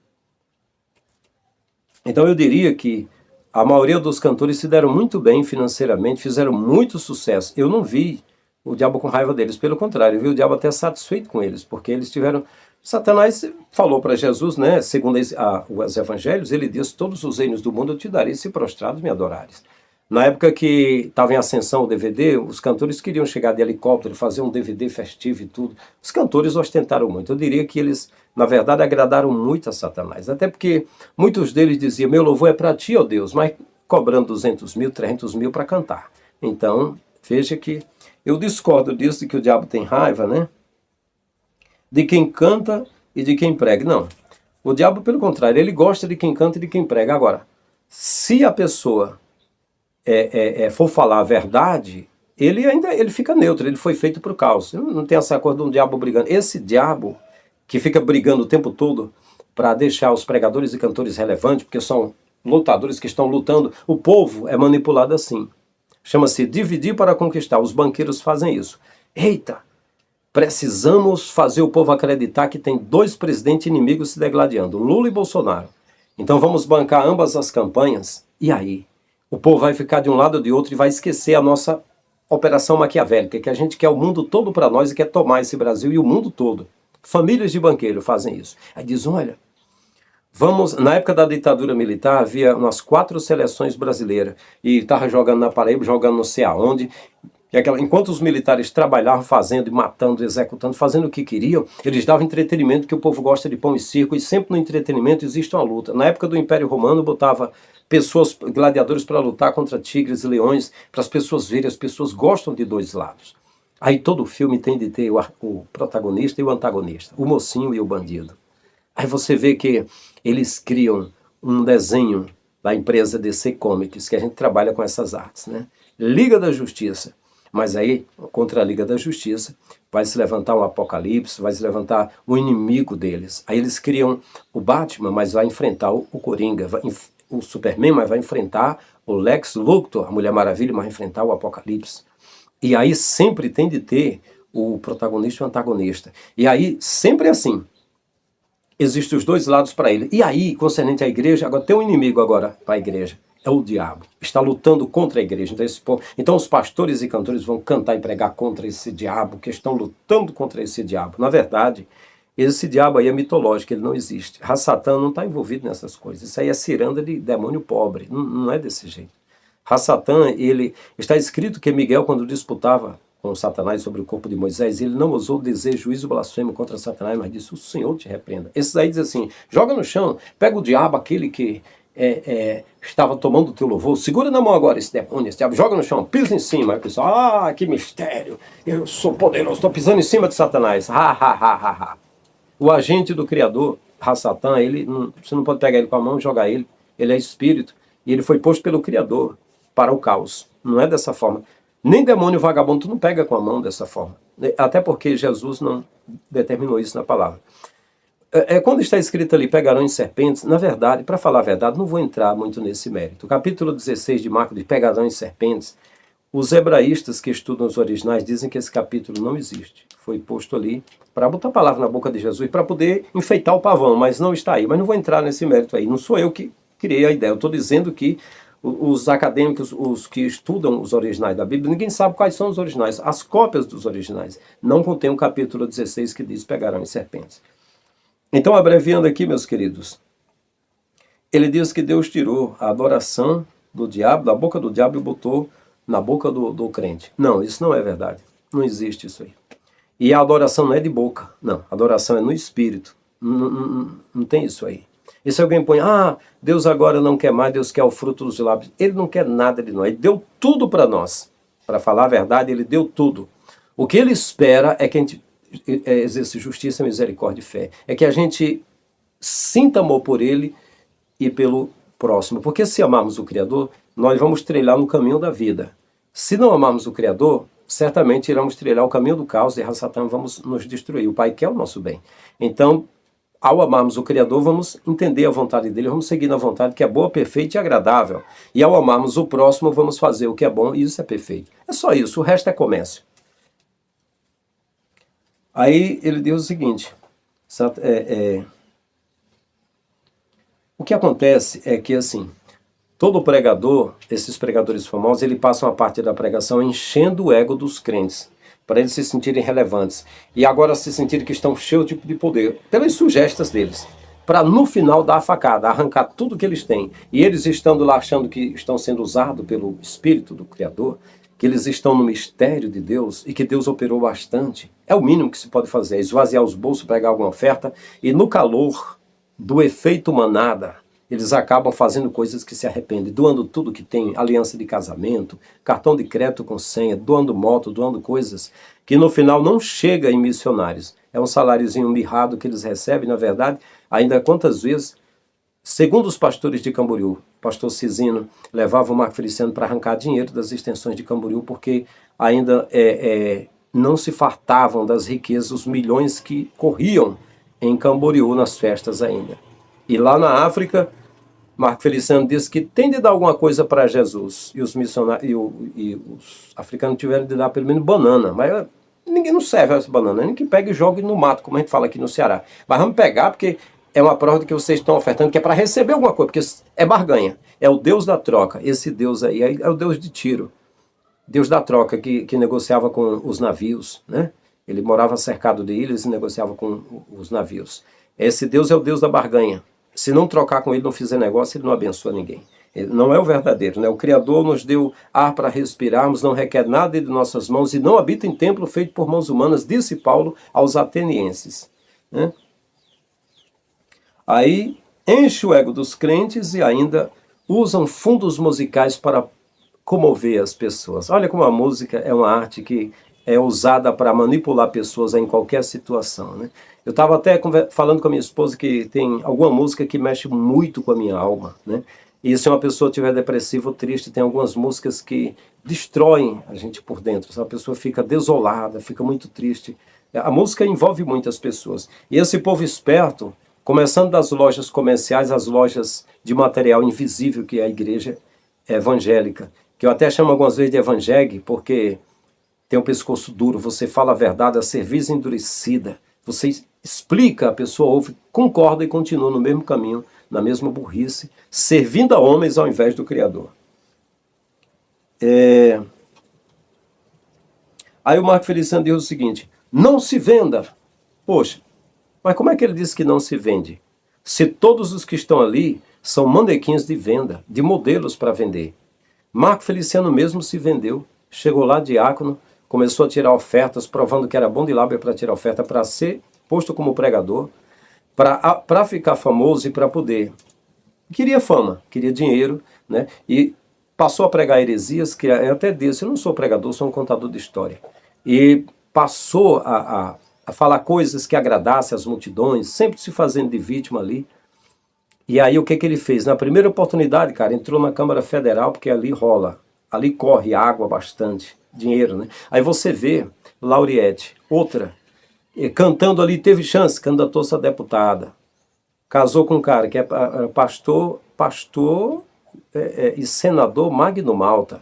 Então eu diria que a maioria dos cantores se deram muito bem financeiramente, fizeram muito sucesso. Eu não vi o diabo com raiva deles, pelo contrário, viu o diabo até satisfeito com eles, porque eles tiveram... Satanás falou para Jesus, né, segundo os evangelhos, ele disse, todos os reinos do mundo eu te darei se prostrados me adorares. Na época que estava em ascensão o DVD, os cantores queriam chegar de helicóptero, fazer um DVD festivo e tudo. Os cantores ostentaram muito. Eu diria que eles, na verdade, agradaram muito a Satanás, até porque muitos deles diziam, meu louvor é para ti, ó Deus, mas cobrando 200 mil, 300 mil para cantar. Então, veja que eu discordo disso, de que o diabo tem raiva, né? De quem canta e de quem prega. Não. O diabo, pelo contrário, ele gosta de quem canta e de quem prega. Agora, se a pessoa for falar a verdade, ele fica neutro, ele foi feito para o caos. Não tem essa coisa de um diabo brigando. Esse diabo que fica brigando o tempo todo para deixar os pregadores e cantores relevantes, porque são lutadores que estão lutando, o povo é manipulado assim. Chama-se dividir para conquistar. Os banqueiros fazem isso. Eita, precisamos fazer o povo acreditar que tem dois presidentes inimigos se degladiando, Lula e Bolsonaro. Então vamos bancar ambas as campanhas. E aí? O povo vai ficar de um lado ou de outro e vai esquecer a nossa operação maquiavélica, que a gente quer o mundo todo para nós e quer tomar esse Brasil e o mundo todo. Famílias de banqueiros fazem isso. Aí diz, olha... Na época da ditadura militar, havia umas 4 seleções brasileiras, e estava jogando na Paraíba, jogando não sei aonde, enquanto os militares trabalhavam, fazendo, matando, executando, fazendo o que queriam, eles davam entretenimento, que o povo gosta de pão e circo, e sempre no entretenimento existe uma luta. Na época do Império Romano, botava pessoas, gladiadores, para lutar contra tigres e leões, para as pessoas verem, as pessoas gostam de dois lados. Aí todo filme tem de ter o protagonista e o antagonista, o mocinho e o bandido. Aí você vê que eles criam um desenho da empresa DC Comics, que a gente trabalha com essas artes, né? Liga da Justiça. Mas aí, contra a Liga da Justiça, vai se levantar um apocalipse, vai se levantar um inimigo deles. Aí eles criam o Batman, mas vai enfrentar o Coringa, o Superman, mas vai enfrentar o Lex Luthor, a Mulher Maravilha, mas vai enfrentar o Apocalipse. E aí sempre tem de ter o protagonista e o antagonista. E aí sempre é assim. Existem os dois lados para ele. E aí, concernente à igreja, agora tem um inimigo agora para a igreja. É o diabo. Está lutando contra a igreja. Então os pastores e cantores vão cantar e pregar contra esse diabo, que estão lutando contra esse diabo. Na verdade, esse diabo aí é mitológico, ele não existe. Satã não está envolvido nessas coisas. Isso aí é ciranda de demônio pobre. Não é desse jeito. Satã, ele está escrito que Miguel, quando disputava com Satanás sobre o corpo de Moisés, ele não usou desejo, juízo, blasfemo contra Satanás, mas disse, o Senhor te repreenda. Esses aí dizem assim, joga no chão, pega o diabo, aquele que estava tomando o teu louvor, segura na mão agora esse demônio, esse diabo, joga no chão, pisa em cima. Aí o pessoal, que mistério, eu sou poderoso, estou pisando em cima de Satanás. O agente do Criador, Satã, você não pode pegar ele com a mão e jogar ele é espírito, e ele foi posto pelo Criador para o caos. Não é dessa forma. Nem demônio vagabundo tu não pega com a mão dessa forma. Até porque Jesus não determinou isso na palavra. Quando está escrito ali, pegarão em serpentes, na verdade, para falar a verdade, não vou entrar muito nesse mérito. O capítulo 16 de Marcos, de pegarão em serpentes, os hebraístas que estudam os originais dizem que esse capítulo não existe. Foi posto ali para botar a palavra na boca de Jesus, para poder enfeitar o pavão, mas não está aí. Mas não vou entrar nesse mérito aí. Não sou eu que criei a ideia. Eu estou dizendo que os acadêmicos, os que estudam os originais da Bíblia, ninguém sabe quais são os originais. As cópias dos originais não contêm o capítulo 16 que diz pegarão em serpentes. Então, abreviando aqui, meus queridos, ele diz que Deus tirou a adoração do diabo, da boca do diabo, e botou na boca do crente. Não, isso não é verdade. Não existe isso aí. E a adoração não é de boca. Não, a adoração é no espírito. Não tem isso aí. E se alguém põe, Deus agora não quer mais, Deus quer o fruto dos lábios. Ele não quer nada de nós. Ele deu tudo para nós. Para falar a verdade, ele deu tudo. O que ele espera é que a gente exerce justiça, misericórdia e fé. É que a gente sinta amor por ele e pelo próximo. Porque se amarmos o Criador, nós vamos trilhar no caminho da vida. Se não amarmos o Criador, certamente iremos trilhar o caminho do caos e Satã vamos nos destruir. O Pai quer o nosso bem. Então, ao amarmos o Criador, vamos entender a vontade dele, vamos seguir na vontade que é boa, perfeita e agradável. E ao amarmos o próximo, vamos fazer o que é bom e isso é perfeito. É só isso, o resto é comércio. Aí ele diz o seguinte, o que acontece é que assim, todo pregador, esses pregadores famosos, eles passam a parte da pregação enchendo o ego dos crentes, para eles se sentirem relevantes. E agora se sentirem que estão cheios de poder, pelas sugestas deles, para no final dar a facada, arrancar tudo que eles têm. E eles estando lá achando que estão sendo usados pelo Espírito do Criador, que eles estão no mistério de Deus e que Deus operou bastante. É o mínimo que se pode fazer, esvaziar os bolsos, pegar alguma oferta e no calor do efeito manada, eles acabam fazendo coisas que se arrependem, doando tudo que tem, aliança de casamento, cartão de crédito com senha, doando moto, doando coisas que no final não chega em missionários. É um saláriozinho mirrado que eles recebem, na verdade, ainda quantas vezes, segundo os pastores de Camboriú, o pastor Cisino levava o Marco Feliciano para arrancar dinheiro das extensões de Camboriú, porque ainda não se fartavam das riquezas, os milhões que corriam em Camboriú nas festas ainda. E lá na África, Marco Feliciano disse que tem de dar alguma coisa para Jesus. E os missionários e os africanos tiveram de dar pelo menos banana. Mas ninguém não serve essa banana. Nem que pegue e jogue no mato, como a gente fala aqui no Ceará. Mas vamos pegar porque é uma prova de que vocês estão ofertando, que é para receber alguma coisa, porque é barganha. É o Deus da troca. Esse Deus aí é o Deus de Tiro. Deus da troca que negociava com os navios, né? Ele morava cercado de ilhas e negociava com os navios. Esse Deus é o Deus da barganha. Se não trocar com ele, não fizer negócio, ele não abençoa ninguém. Ele não é o verdadeiro, né? O Criador nos deu ar para respirarmos, não requer nada de nossas mãos e não habita em templo feito por mãos humanas, disse Paulo aos atenienses, né? Aí enche o ego dos crentes e ainda usam fundos musicais para comover as pessoas. Olha como a música é uma arte que é usada para manipular pessoas em qualquer situação, né? Eu estava até falando com a minha esposa que tem alguma música que mexe muito com a minha alma, né? E se uma pessoa estiver depressiva ou triste, tem algumas músicas que destroem a gente por dentro. A pessoa fica desolada, fica muito triste. A música envolve muitas pessoas. E esse povo esperto, começando das lojas comerciais, as lojas de material invisível, que é a igreja evangélica, que eu até chamo algumas vezes de evangélica, porque tem um pescoço duro, você fala a verdade, a cerviz endurecida, você explica, a pessoa ouve, concorda e continua no mesmo caminho, na mesma burrice, servindo a homens ao invés do Criador. Aí o Marco Feliciano diz o seguinte, não se venda. Poxa, mas como é que ele diz que não se vende? Se todos os que estão ali são manequins de venda, de modelos para vender. Marco Feliciano mesmo se vendeu, chegou lá diácono, começou a tirar ofertas, provando que era bom de lábia para tirar oferta, para ser posto como pregador, para ficar famoso e para poder. Queria fama, queria dinheiro, né? E passou a pregar heresias, que eu até disse, eu não sou pregador, sou um contador de história. E passou a falar coisas que agradassem as multidões, sempre se fazendo de vítima ali. E aí o que ele fez? Na primeira oportunidade, cara, entrou na Câmara Federal, porque ali rola, ali corre água bastante, dinheiro, né? Aí você vê Lauriette, outra, cantando ali, teve chance, candidatou-se a deputada. Casou com um cara que é pastor e senador Magno Malta.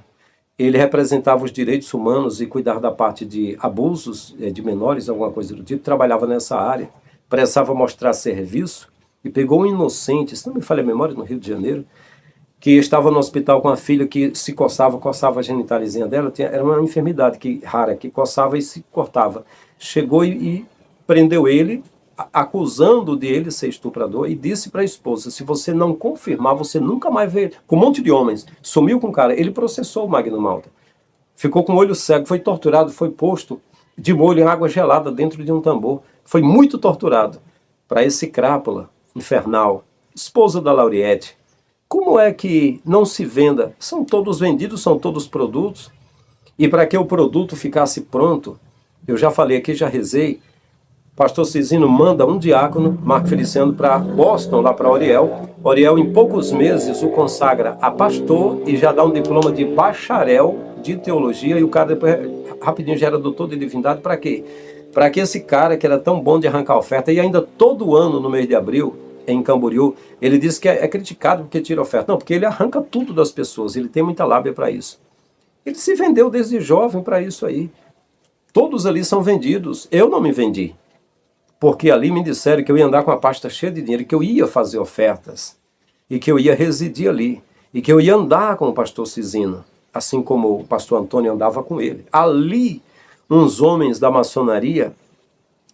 Ele representava os direitos humanos e cuidava da parte de abusos de menores, alguma coisa do tipo. Trabalhava nessa área, precisava mostrar serviço e pegou um inocente, se não me falha a memória, no Rio de Janeiro, que estava no hospital com a filha que se coçava a genitalizinha dela. Era uma enfermidade rara, que coçava e se cortava. Chegou e prendeu ele, acusando de ele ser estuprador, e disse para a esposa, se você não confirmar, você nunca mais vê, com um monte de homens, sumiu com o cara. Ele processou o Magno Malta, ficou com o olho cego, foi torturado, foi posto de molho em água gelada dentro de um tambor, foi muito torturado, para esse crápula infernal, esposa da Lauriette. Como é que não se venda? São todos vendidos, são todos produtos, e para que o produto ficasse pronto, eu já falei aqui, já rezei, pastor Cisino manda um diácono, Marco Feliciano, para Boston, lá para Oriel. Oriel, em poucos meses, o consagra a pastor e já dá um diploma de bacharel de teologia. E o cara depois, rapidinho, já era doutor de divindade. Para quê? Para que esse cara, que era tão bom de arrancar oferta, e ainda todo ano, no mês de abril, em Camboriú, ele diz que é criticado porque tira oferta. Não, porque ele arranca tudo das pessoas, ele tem muita lábia para isso. Ele se vendeu desde jovem para isso aí. Todos ali são vendidos. Eu não me vendi. Porque ali me disseram que eu ia andar com a pasta cheia de dinheiro, que eu ia fazer ofertas, e que eu ia residir ali, e que eu ia andar com o pastor Cisino, assim como o pastor Antônio andava com ele. Ali, uns homens da maçonaria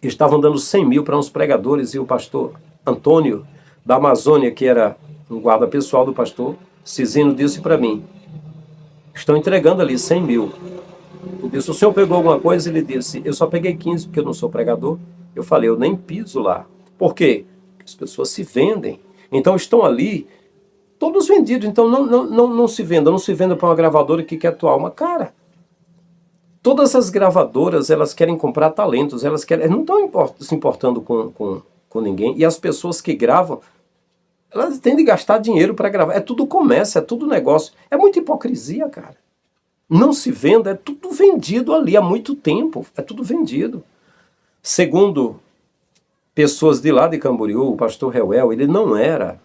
estavam dando 100 mil para uns pregadores, e o pastor Antônio, da Amazônia, que era um guarda pessoal do pastor Cisino, disse para mim, estão entregando ali 100 mil. Eu disse, o senhor pegou alguma coisa? Ele disse, eu só peguei 15 porque eu não sou pregador. Eu falei, eu nem piso lá. Por quê? Porque as pessoas se vendem. Então estão ali, todos vendidos. Então não se venda. Não se venda para uma gravadora que quer tua alma. Cara, todas as gravadoras, elas querem comprar talentos. Elas não estão se importando com ninguém. E as pessoas que gravam, elas têm de gastar dinheiro para gravar. É tudo comércio, é tudo negócio. É muita hipocrisia, cara. Não se venda, é tudo vendido ali há muito tempo. É tudo vendido. Segundo pessoas de lá de Camboriú, o pastor Reuel, ele não era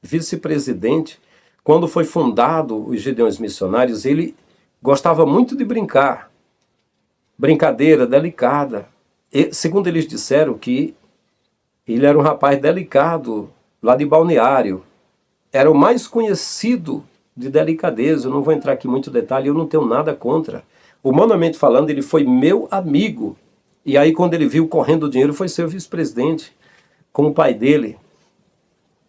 vice-presidente. Quando foi fundado os Gideões Missionários, ele gostava muito de brincar. Brincadeira delicada. E, segundo eles disseram que ele era um rapaz delicado, lá de Balneário. Era o mais conhecido de delicadeza. Eu não vou entrar aqui em muito detalhe, eu não tenho nada contra. Humanamente falando, ele foi meu amigo. E aí, quando ele viu correndo o dinheiro, foi ser o vice-presidente, como o pai dele.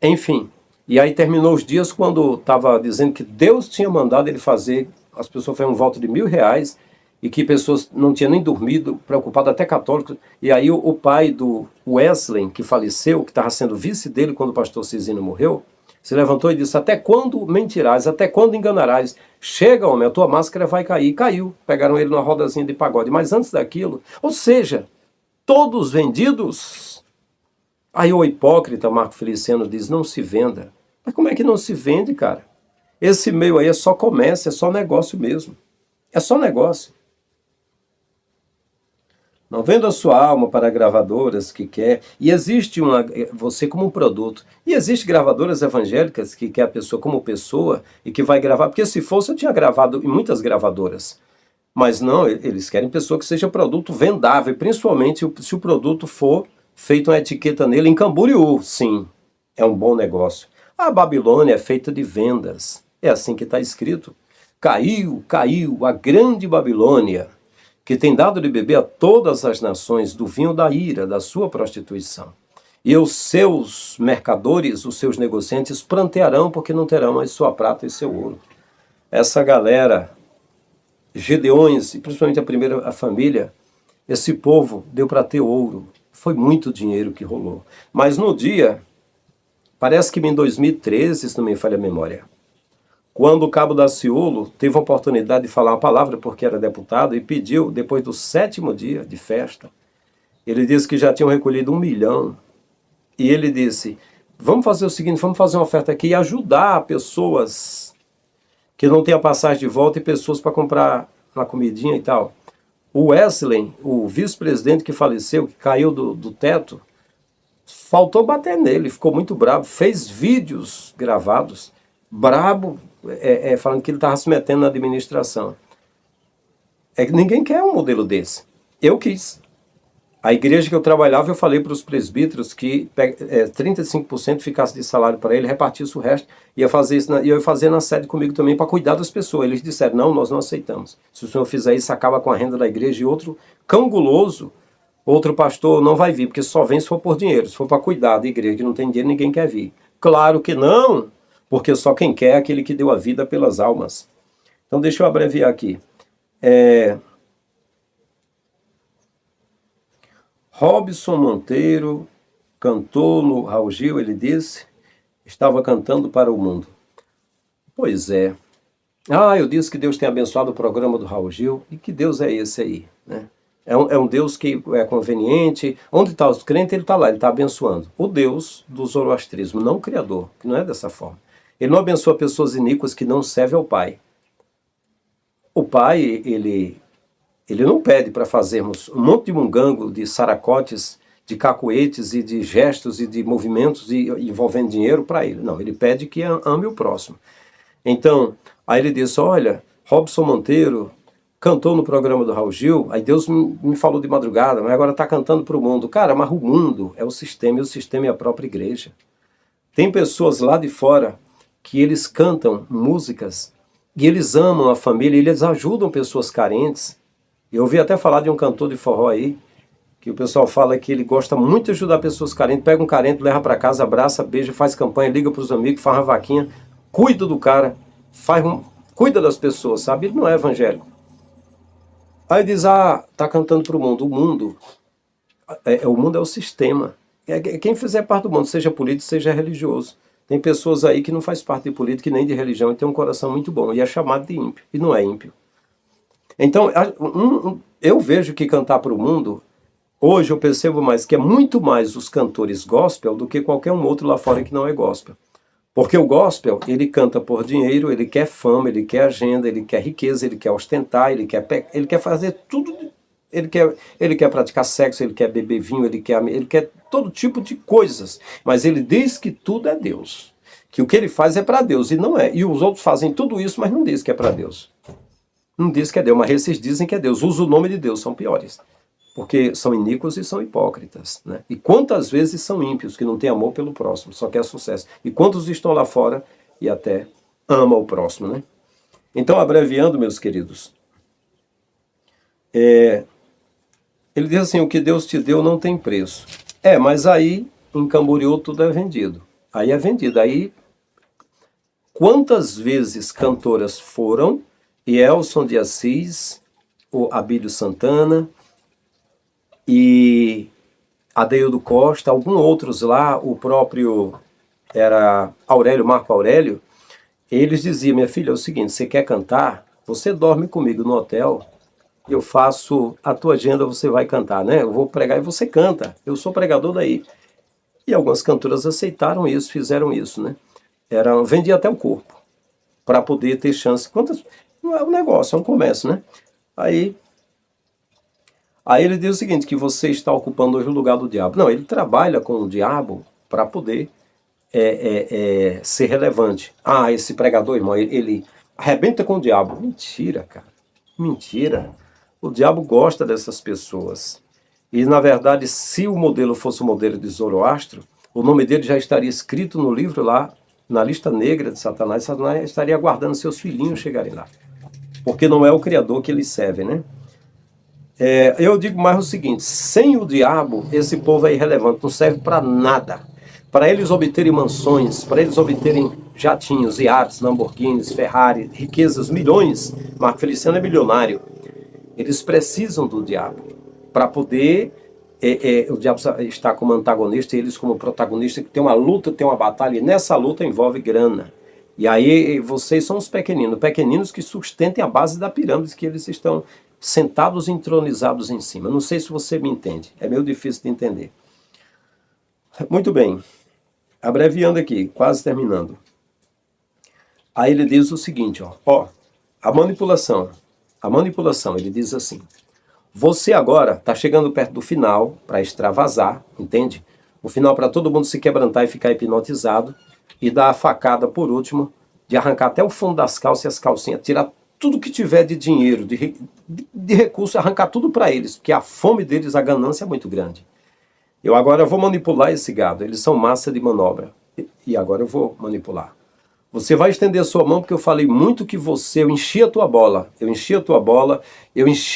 Enfim, e aí terminou os dias quando estava dizendo que Deus tinha mandado ele fazer, as pessoas fazem um voto de R$1.000, e que pessoas não tinham nem dormido, preocupadas, até católicos. E aí o pai do Wesley, que faleceu, que estava sendo vice dele quando o pastor Cisino morreu, se levantou e disse, até quando mentirás, até quando enganarás? Chega, homem, a tua máscara vai cair. Caiu. Pegaram ele numa rodazinha de pagode. Mas antes daquilo, ou seja, todos vendidos. Aí o hipócrita Marco Feliciano diz, não se venda. Mas como é que não se vende, cara? Esse meio aí é só comércio, é só negócio mesmo. É só negócio. Não venda a sua alma para gravadoras que quer. E existe você como um produto. E existe gravadoras evangélicas que quer a pessoa como pessoa e que vai gravar. Porque se fosse, eu tinha gravado em muitas gravadoras. Mas não, eles querem pessoa que seja produto vendável. Principalmente se o produto for feito uma etiqueta nele em Camboriú. Sim, é um bom negócio. A Babilônia é feita de vendas. É assim que está escrito. Caiu, caiu a grande Babilônia, que tem dado de beber a todas as nações do vinho da ira, da sua prostituição. E os seus mercadores, os seus negociantes, prantearão porque não terão mais sua prata e seu ouro. Essa galera Gedeões, e principalmente a família, esse povo deu para ter ouro. Foi muito dinheiro que rolou. Mas no dia, parece que em 2013, se não me falha a memória, quando o cabo Daciolo teve a oportunidade de falar uma palavra, porque era deputado, e pediu, depois do 7º dia de festa, ele disse que já tinham recolhido 1 milhão. E ele disse, vamos fazer o seguinte, vamos fazer uma oferta aqui e ajudar pessoas que não têm a passagem de volta e pessoas para comprar uma comidinha e tal. O Wesley, o vice-presidente que faleceu, que caiu do teto, faltou bater nele, ficou muito bravo, fez vídeos gravados, brabo, falando que ele estava se metendo na administração. É que ninguém quer um modelo desse. Eu quis. A igreja que eu trabalhava, eu falei para os presbíteros que 35% ficasse de salário para ele, repartisse o resto, ia fazer na sede comigo também para cuidar das pessoas. Eles disseram, não, nós não aceitamos. Se o senhor fizer isso, acaba com a renda da igreja, e outro cão guloso, outro pastor não vai vir, porque só vem se for por dinheiro. Se for para cuidar da igreja que não tem dinheiro, ninguém quer vir. Claro que não, porque só quem quer é aquele que deu a vida pelas almas. Então deixa eu abreviar aqui. Robson Monteiro cantou no Raul Gil, ele disse, estava cantando para o mundo. Pois é. Eu disse que Deus tem abençoado o programa do Raul Gil. E que Deus é esse aí, né? É um Deus que é conveniente. Onde está os crentes, ele está lá, ele está abençoando. O Deus do zoroastrismo, não o Criador, que não é dessa forma. Ele não abençoa pessoas iníquas que não servem ao Pai. O Pai, ele não pede para fazermos um monte de mungango, de saracotes, de cacuetes e de gestos e de movimentos envolvendo dinheiro para ele. Não, ele pede que ame o próximo. Então, aí ele disse, olha, Robson Monteiro cantou no programa do Raul Gil, aí Deus me falou de madrugada, mas agora está cantando para o mundo. Cara, mas o mundo é o sistema, e o sistema é a própria igreja. Tem pessoas lá de fora que eles cantam músicas e eles amam a família, e eles ajudam pessoas carentes. Eu ouvi até falar de um cantor de forró aí, que o pessoal fala que ele gosta muito de ajudar pessoas carentes, pega um carente, leva para casa, abraça, beija, faz campanha, liga para os amigos, faz uma vaquinha, cuida do cara, cuida das pessoas, sabe? Ele não é evangélico. Aí diz, tá cantando para o mundo. O mundo é o sistema. Quem fizer parte do mundo, seja político, seja religioso. Tem pessoas aí que não faz parte de política e nem de religião e tem um coração muito bom, e é chamado de ímpio, e não é ímpio. Então, eu vejo que cantar para o mundo, hoje eu percebo mais que é muito mais os cantores gospel do que qualquer um outro lá fora que não é gospel. Porque o gospel, ele canta por dinheiro, ele quer fama, ele quer agenda, ele quer riqueza, ele quer ostentar, ele quer fazer tudo, ele quer praticar sexo, ele quer beber vinho, ele quer todo tipo de coisas. Mas ele diz que tudo é Deus. Que o que ele faz é para Deus, e não é. E os outros fazem tudo isso, mas não diz que é para Deus. Não diz que é Deus, mas esses dizem que é Deus. Usa o nome de Deus, são piores. Porque são iníquos e são hipócritas, né? E quantas vezes são ímpios, que não têm amor pelo próximo, só quer sucesso. E quantos estão lá fora e até amam o próximo, né? Então, abreviando, meus queridos, ele diz assim, o que Deus te deu não tem preço. Mas aí, em Camboriú, tudo é vendido. Aí é vendido. Aí, quantas vezes cantoras foram, e Elson de Assis, o Abílio Santana, e Adeildo Costa, alguns outros lá, o próprio era Marco Aurélio, eles diziam, minha filha, é o seguinte, você quer cantar? Você dorme comigo no hotel, eu faço a tua agenda, você vai cantar, né? Eu vou pregar e você canta, eu sou pregador daí. E algumas cantoras aceitaram isso, fizeram isso, né? Vendia até o corpo, para poder ter chance. Não é um negócio, é um comércio, né? Aí ele diz o seguinte, que você está ocupando hoje o lugar do diabo. Não, ele trabalha com o diabo para poder ser relevante. Esse pregador, irmão, ele arrebenta com o diabo. Mentira, cara. Mentira. O diabo gosta dessas pessoas. E, na verdade, se o modelo fosse o modelo de Zoroastro, o nome dele já estaria escrito no livro lá, na lista negra de Satanás. Satanás estaria aguardando seus filhinhos chegarem lá. Porque não é o Criador que eles servem, né? Eu digo mais o seguinte, sem o diabo, esse povo é irrelevante, não serve para nada. para eles obterem mansões, para eles obterem jatinhos, iates, Lamborghinis, Ferrari, riquezas, milhões. Marco Feliciano é milionário. Eles precisam do diabo para poder... o diabo está como antagonista e eles como protagonista, que tem uma luta, tem uma batalha, e nessa luta envolve grana. E aí vocês são os pequeninos que sustentem a base da pirâmide, que eles estão sentados entronizados em cima. Não sei se você me entende, é meio difícil de entender. Muito bem, abreviando aqui, quase terminando. Aí ele diz o seguinte, a manipulação, ele diz assim: você agora está chegando perto do final para extravasar, entende? O final para todo mundo se quebrantar e ficar hipnotizado e dar a facada por último, de arrancar até o fundo das calças e as calcinhas, tirar tudo que tiver de dinheiro, de recurso, arrancar tudo para eles, porque a fome deles, a ganância é muito grande. Eu agora vou manipular esse gado, eles são massa de manobra, e agora eu vou manipular. Você vai estender a sua mão, porque eu falei muito que eu enchi a tua bola, eu enchi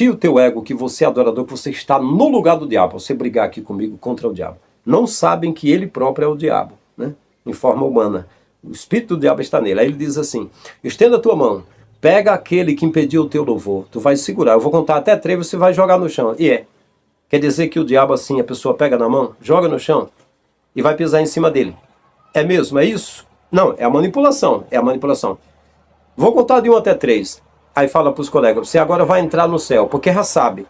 o teu ego, que você é adorador, que você está no lugar do diabo, você brigar aqui comigo contra o diabo. Não sabem que ele próprio é o diabo, né? Em forma humana. O espírito do diabo está nele. Aí ele diz assim: estenda a tua mão, pega aquele que impediu o teu louvor, tu vai segurar, eu vou contar até 3, você vai jogar no chão. Quer dizer que o diabo assim, a pessoa pega na mão, joga no chão e vai pisar em cima dele. É mesmo? É isso? Não, é a manipulação, Vou contar de 1 até 3. Aí fala para os colegas: você agora vai entrar no céu, porque já sabe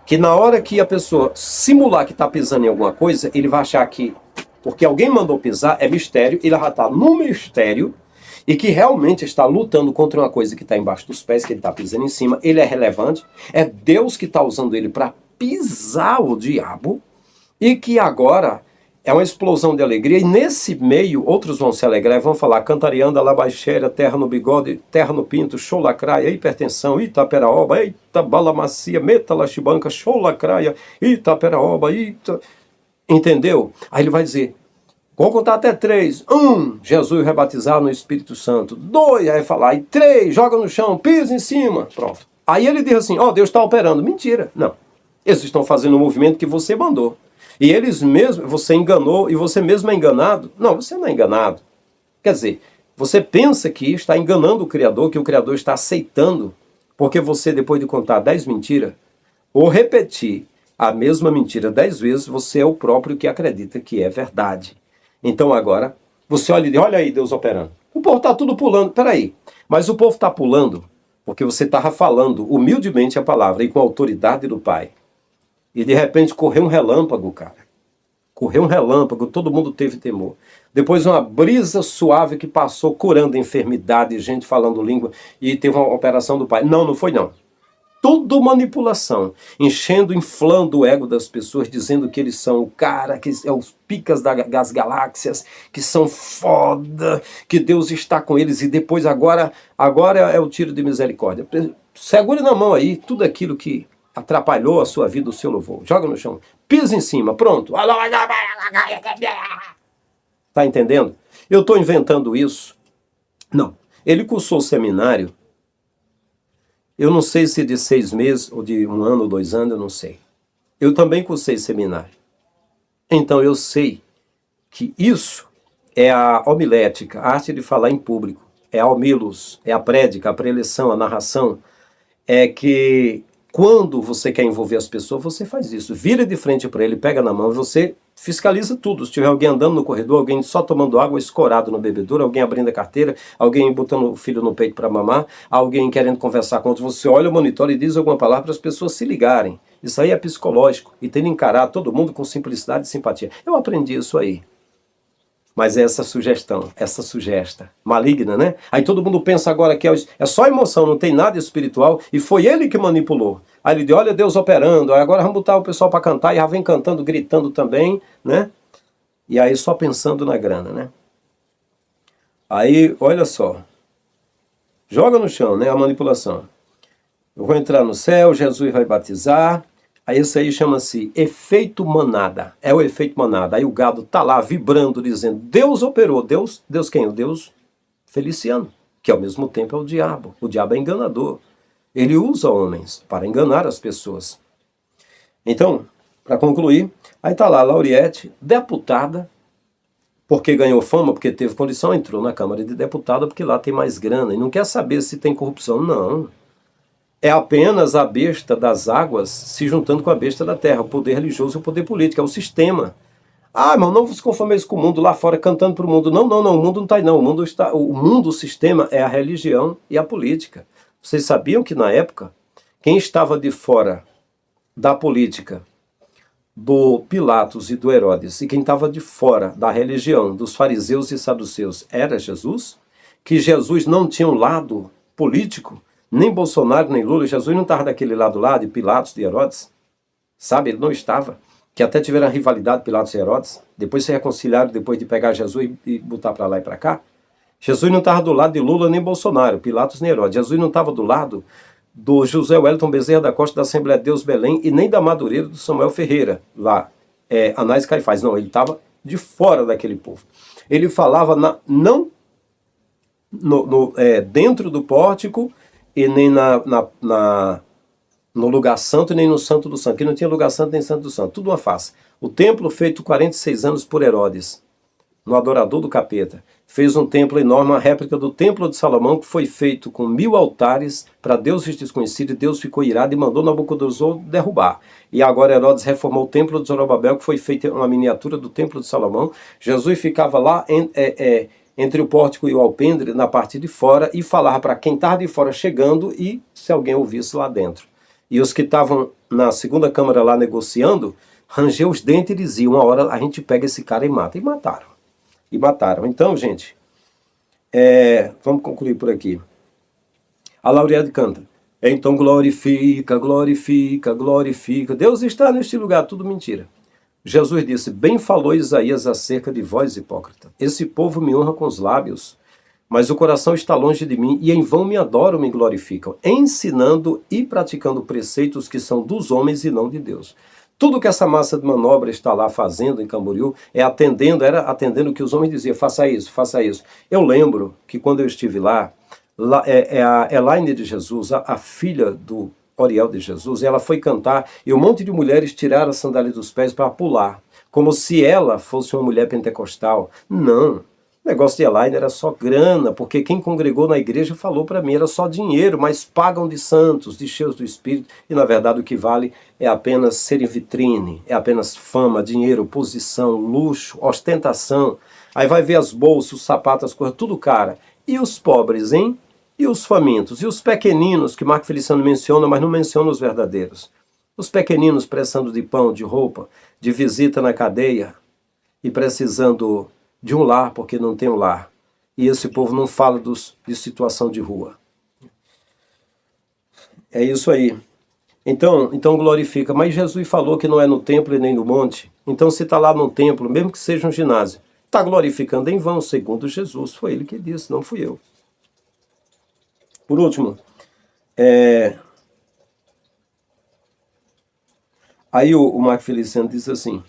que na hora que a pessoa simular que está pisando em alguma coisa, ele vai achar que, porque alguém mandou pisar, é mistério, ele já está no mistério, e que realmente está lutando contra uma coisa que está embaixo dos pés, que ele está pisando em cima, ele é relevante, é Deus que está usando ele para pisar o diabo, e que agora é uma explosão de alegria, e nesse meio outros vão se alegrar e vão falar: cantarianda, labaxéria, terra no bigode, terra no pinto, show lacraia, hipertensão, Itaperaoba, eita, bala macia, meta laxibanca, show lacraia, Itaperaoba, Entendeu? Aí ele vai dizer: vou contar até 3. 1, Jesus rebatizado no Espírito Santo. 2, aí falar. E 3, joga no chão, pisa em cima. Pronto. Aí ele diz assim: Deus está operando. Mentira. Não. Eles estão fazendo o movimento que você mandou. E eles mesmos, você enganou e você mesmo é enganado. Não, você não é enganado. Quer dizer, você pensa que está enganando o Criador, que o Criador está aceitando, porque você, depois de contar 10 mentiras, ou repetir a mesma mentira 10 vezes, você é o próprio que acredita que é verdade. Então agora, você olha e diz: olha aí Deus operando. O povo está tudo pulando. Peraí, mas o povo está pulando porque você estava falando humildemente a palavra e com a autoridade do Pai. E de repente correu um relâmpago, cara. Correu um relâmpago, todo mundo teve temor. Depois uma brisa suave que passou curando enfermidade, gente falando língua, e teve uma operação do Pai. Não, não foi não. Tudo manipulação, enchendo, inflando o ego das pessoas, dizendo que eles são o cara, que é os picas das galáxias, que são foda, que Deus está com eles, e depois agora é o tiro de misericórdia. Segure na mão aí tudo aquilo que atrapalhou a sua vida, o seu louvor. Joga no chão, pisa em cima, pronto. Tá entendendo? Eu estou inventando isso? Não. Ele cursou o seminário. Eu não sei se de 6 meses, ou de 1 ano, ou 2 anos, eu não sei. Eu também cursei seminário. Então eu sei que isso é a homilética, a arte de falar em público. É a homilos, é a prédica, a preleção, a narração. É que quando você quer envolver as pessoas, você faz isso. Vira de frente para ele, pega na mão, você fiscaliza tudo. Se tiver alguém andando no corredor, alguém só tomando água, escorado no bebedouro, alguém abrindo a carteira, alguém botando o filho no peito para mamar, alguém querendo conversar com outro, você olha o monitor e diz alguma palavra para as pessoas se ligarem. Isso aí é psicológico. E tem que encarar todo mundo com simplicidade e simpatia. Eu aprendi isso aí. Mas essa sugesta, maligna, né? Aí todo mundo pensa agora que é só emoção, não tem nada espiritual, e foi ele que manipulou. Aí ele diz: olha Deus operando, aí agora vamos botar o pessoal para cantar, e já vem cantando, gritando também, né? E aí só pensando na grana, né? Aí, olha só, joga no chão, né? A manipulação. Eu vou entrar no céu, Jesus vai batizar. Aí isso aí chama-se efeito manada. É o efeito manada. Aí o gado tá lá vibrando, dizendo: Deus operou. Deus quem? O Deus Feliciano, que ao mesmo tempo é o diabo. O diabo é enganador. Ele usa homens para enganar as pessoas. Então, para concluir, aí tá lá Lauriette, deputada Porque ganhou fama, porque teve condição, entrou na Câmara de Deputados, porque lá tem mais grana. E não quer saber se tem corrupção, não. É apenas a besta das águas se juntando com a besta da terra, o poder religioso e o poder político, é o sistema. Ah, irmão, não vos conformeis com o mundo lá fora cantando para o mundo. Não, o mundo não está aí, não. O sistema é a religião e a política. Vocês sabiam que na época, quem estava de fora da política do Pilatos e do Herodes, e quem estava de fora da religião dos fariseus e saduceus era Jesus? Que Jesus não tinha um lado político, nem Bolsonaro, nem Lula. Jesus não estava daquele lado lá, de Pilatos, de Herodes. Sabe, ele não estava. Que até tiveram a rivalidade Pilatos e Herodes, depois se reconciliaram, depois de pegar Jesus e botar para lá e para cá. Jesus não estava do lado de Lula nem Bolsonaro, Pilatos nem Herodes. Jesus não estava do lado do José Wellington Bezerra da Costa da Assembleia de Deus Belém e nem da Madureira do Samuel Ferreira, lá, Anás e Caifás. Não, ele estava de fora daquele povo. Ele falava dentro do pórtico e nem no lugar santo e nem no santo do santo, que não tinha lugar santo nem santo do santo, tudo uma farsa. O templo feito 46 anos por Herodes, no adorador do capeta, fez um templo enorme, uma réplica do templo de Salomão, que foi feito com 1000 altares para deuses desconhecidos, e Deus ficou irado e mandou Nabucodonosor derrubar. E agora Herodes reformou o templo de Zorobabel, que foi feita uma miniatura do templo de Salomão. Jesus ficava lá entre o pórtico e o alpendre, na parte de fora, e falava para quem estava de fora chegando e se alguém ouvisse lá dentro. E os que estavam na segunda câmara lá negociando, rangeu os dentes e diziam, uma hora a gente pega esse cara e mata. E mataram. Então, gente, vamos concluir por aqui. A Laureade canta. Então glorifica, glorifica, glorifica. Deus está neste lugar, tudo mentira. Jesus disse, bem falou Isaías acerca de vós, hipócrita. Esse povo me honra com os lábios, mas o coração está longe de mim, e em vão me adoram, me glorificam, ensinando e praticando preceitos que são dos homens e não de Deus. Tudo que essa massa de manobra está lá fazendo em Camboriú era atendendo o que os homens diziam, faça isso, faça isso. Eu lembro que quando eu estive lá a Elaine de Jesus, a filha do Oriel de Jesus, ela foi cantar e um monte de mulheres tiraram a sandália dos pés para pular, como se ela fosse uma mulher pentecostal. Não. O negócio de Elaine era só grana, porque quem congregou na igreja falou para mim, era só dinheiro, mas pagam de santos, de cheios do Espírito, e na verdade o que vale é apenas ser em vitrine, é apenas fama, dinheiro, posição, luxo, ostentação. Aí vai ver as bolsas, os sapatos, as coisas, tudo cara. E os pobres, hein? E os famintos? E os pequeninos, que Marco Feliciano menciona, mas não menciona os verdadeiros? Os pequeninos precisando de pão, de roupa, de visita na cadeia e precisando de um lar, porque não tem um lar. E esse povo não fala de situação de rua. É isso aí. Então glorifica. Mas Jesus falou que não é no templo e nem no monte. Então se está lá no templo, mesmo que seja um ginásio, está glorificando em vão, segundo Jesus. Foi ele que disse, não fui eu. Por último, aí o Marco Feliciano diz assim,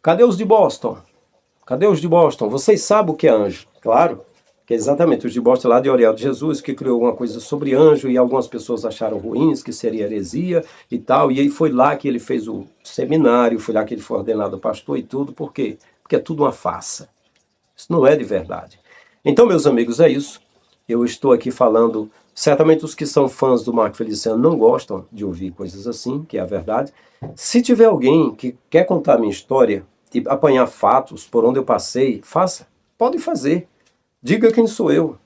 cadê os de Boston? Cadê os de Boston? Vocês sabem o que é anjo? Claro, que é exatamente os de Boston lá de Oriel de Jesus, que criou alguma coisa sobre anjo, e algumas pessoas acharam ruins, que seria heresia e tal, e aí foi lá que ele fez o seminário, foi lá que ele foi ordenado pastor e tudo. Por quê? Porque é tudo uma farsa. Isso não é de verdade. Então, meus amigos, é isso. Eu estou aqui falando, certamente os que são fãs do Marco Feliciano não gostam de ouvir coisas assim, que é a verdade. Se tiver alguém que quer contar a minha história e apanhar fatos por onde eu passei, faça. Pode fazer. Diga quem sou eu.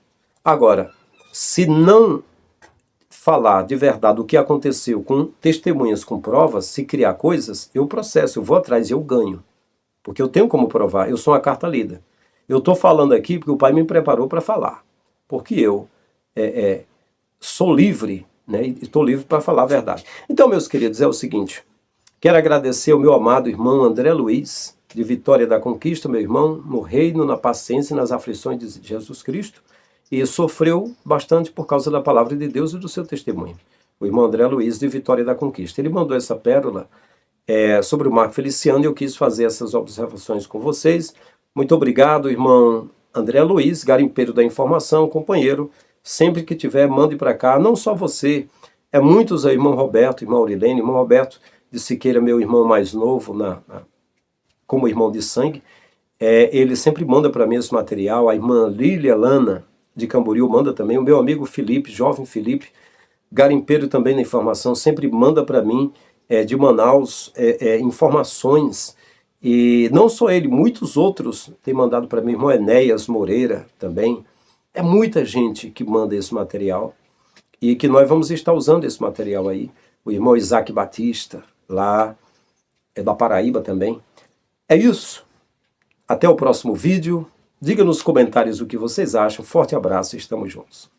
Agora, se não falar de verdade o que aconteceu com testemunhas, com provas, se criar coisas, eu processo, eu vou atrás e eu ganho. Porque eu tenho como provar, eu sou uma carta lida. Eu estou falando aqui porque o Pai me preparou para falar. Porque eu sou livre, né? E estou livre para falar a verdade. Então, meus queridos, é o seguinte. Quero agradecer ao meu amado irmão André Luiz, de Vitória da Conquista, meu irmão, no reino, na paciência e nas aflições de Jesus Cristo, e sofreu bastante por causa da palavra de Deus e do seu testemunho. O irmão André Luiz, de Vitória da Conquista. Ele mandou essa pérola sobre o Marco Feliciano, e eu quis fazer essas observações com vocês. Muito obrigado, irmão André Luiz, garimpeiro da informação, companheiro. Sempre que tiver, mande para cá, não só você, muitos aí, irmão Roberto, irmão Aurilene, irmão Roberto de Siqueira, meu irmão mais novo, como irmão de sangue, ele sempre manda para mim esse material. A irmã Lília Lana, de Camboriú, manda também. O meu amigo Felipe, jovem Felipe, garimpeiro também na informação, sempre manda para mim, de Manaus, informações. E não só ele, muitos outros têm mandado para mim. Irmão Enéas Moreira também. É muita gente que manda esse material. E que nós vamos estar usando esse material aí. O irmão Isaac Batista, lá da Paraíba também. É isso. Até o próximo vídeo. Diga nos comentários o que vocês acham. Forte abraço e estamos juntos.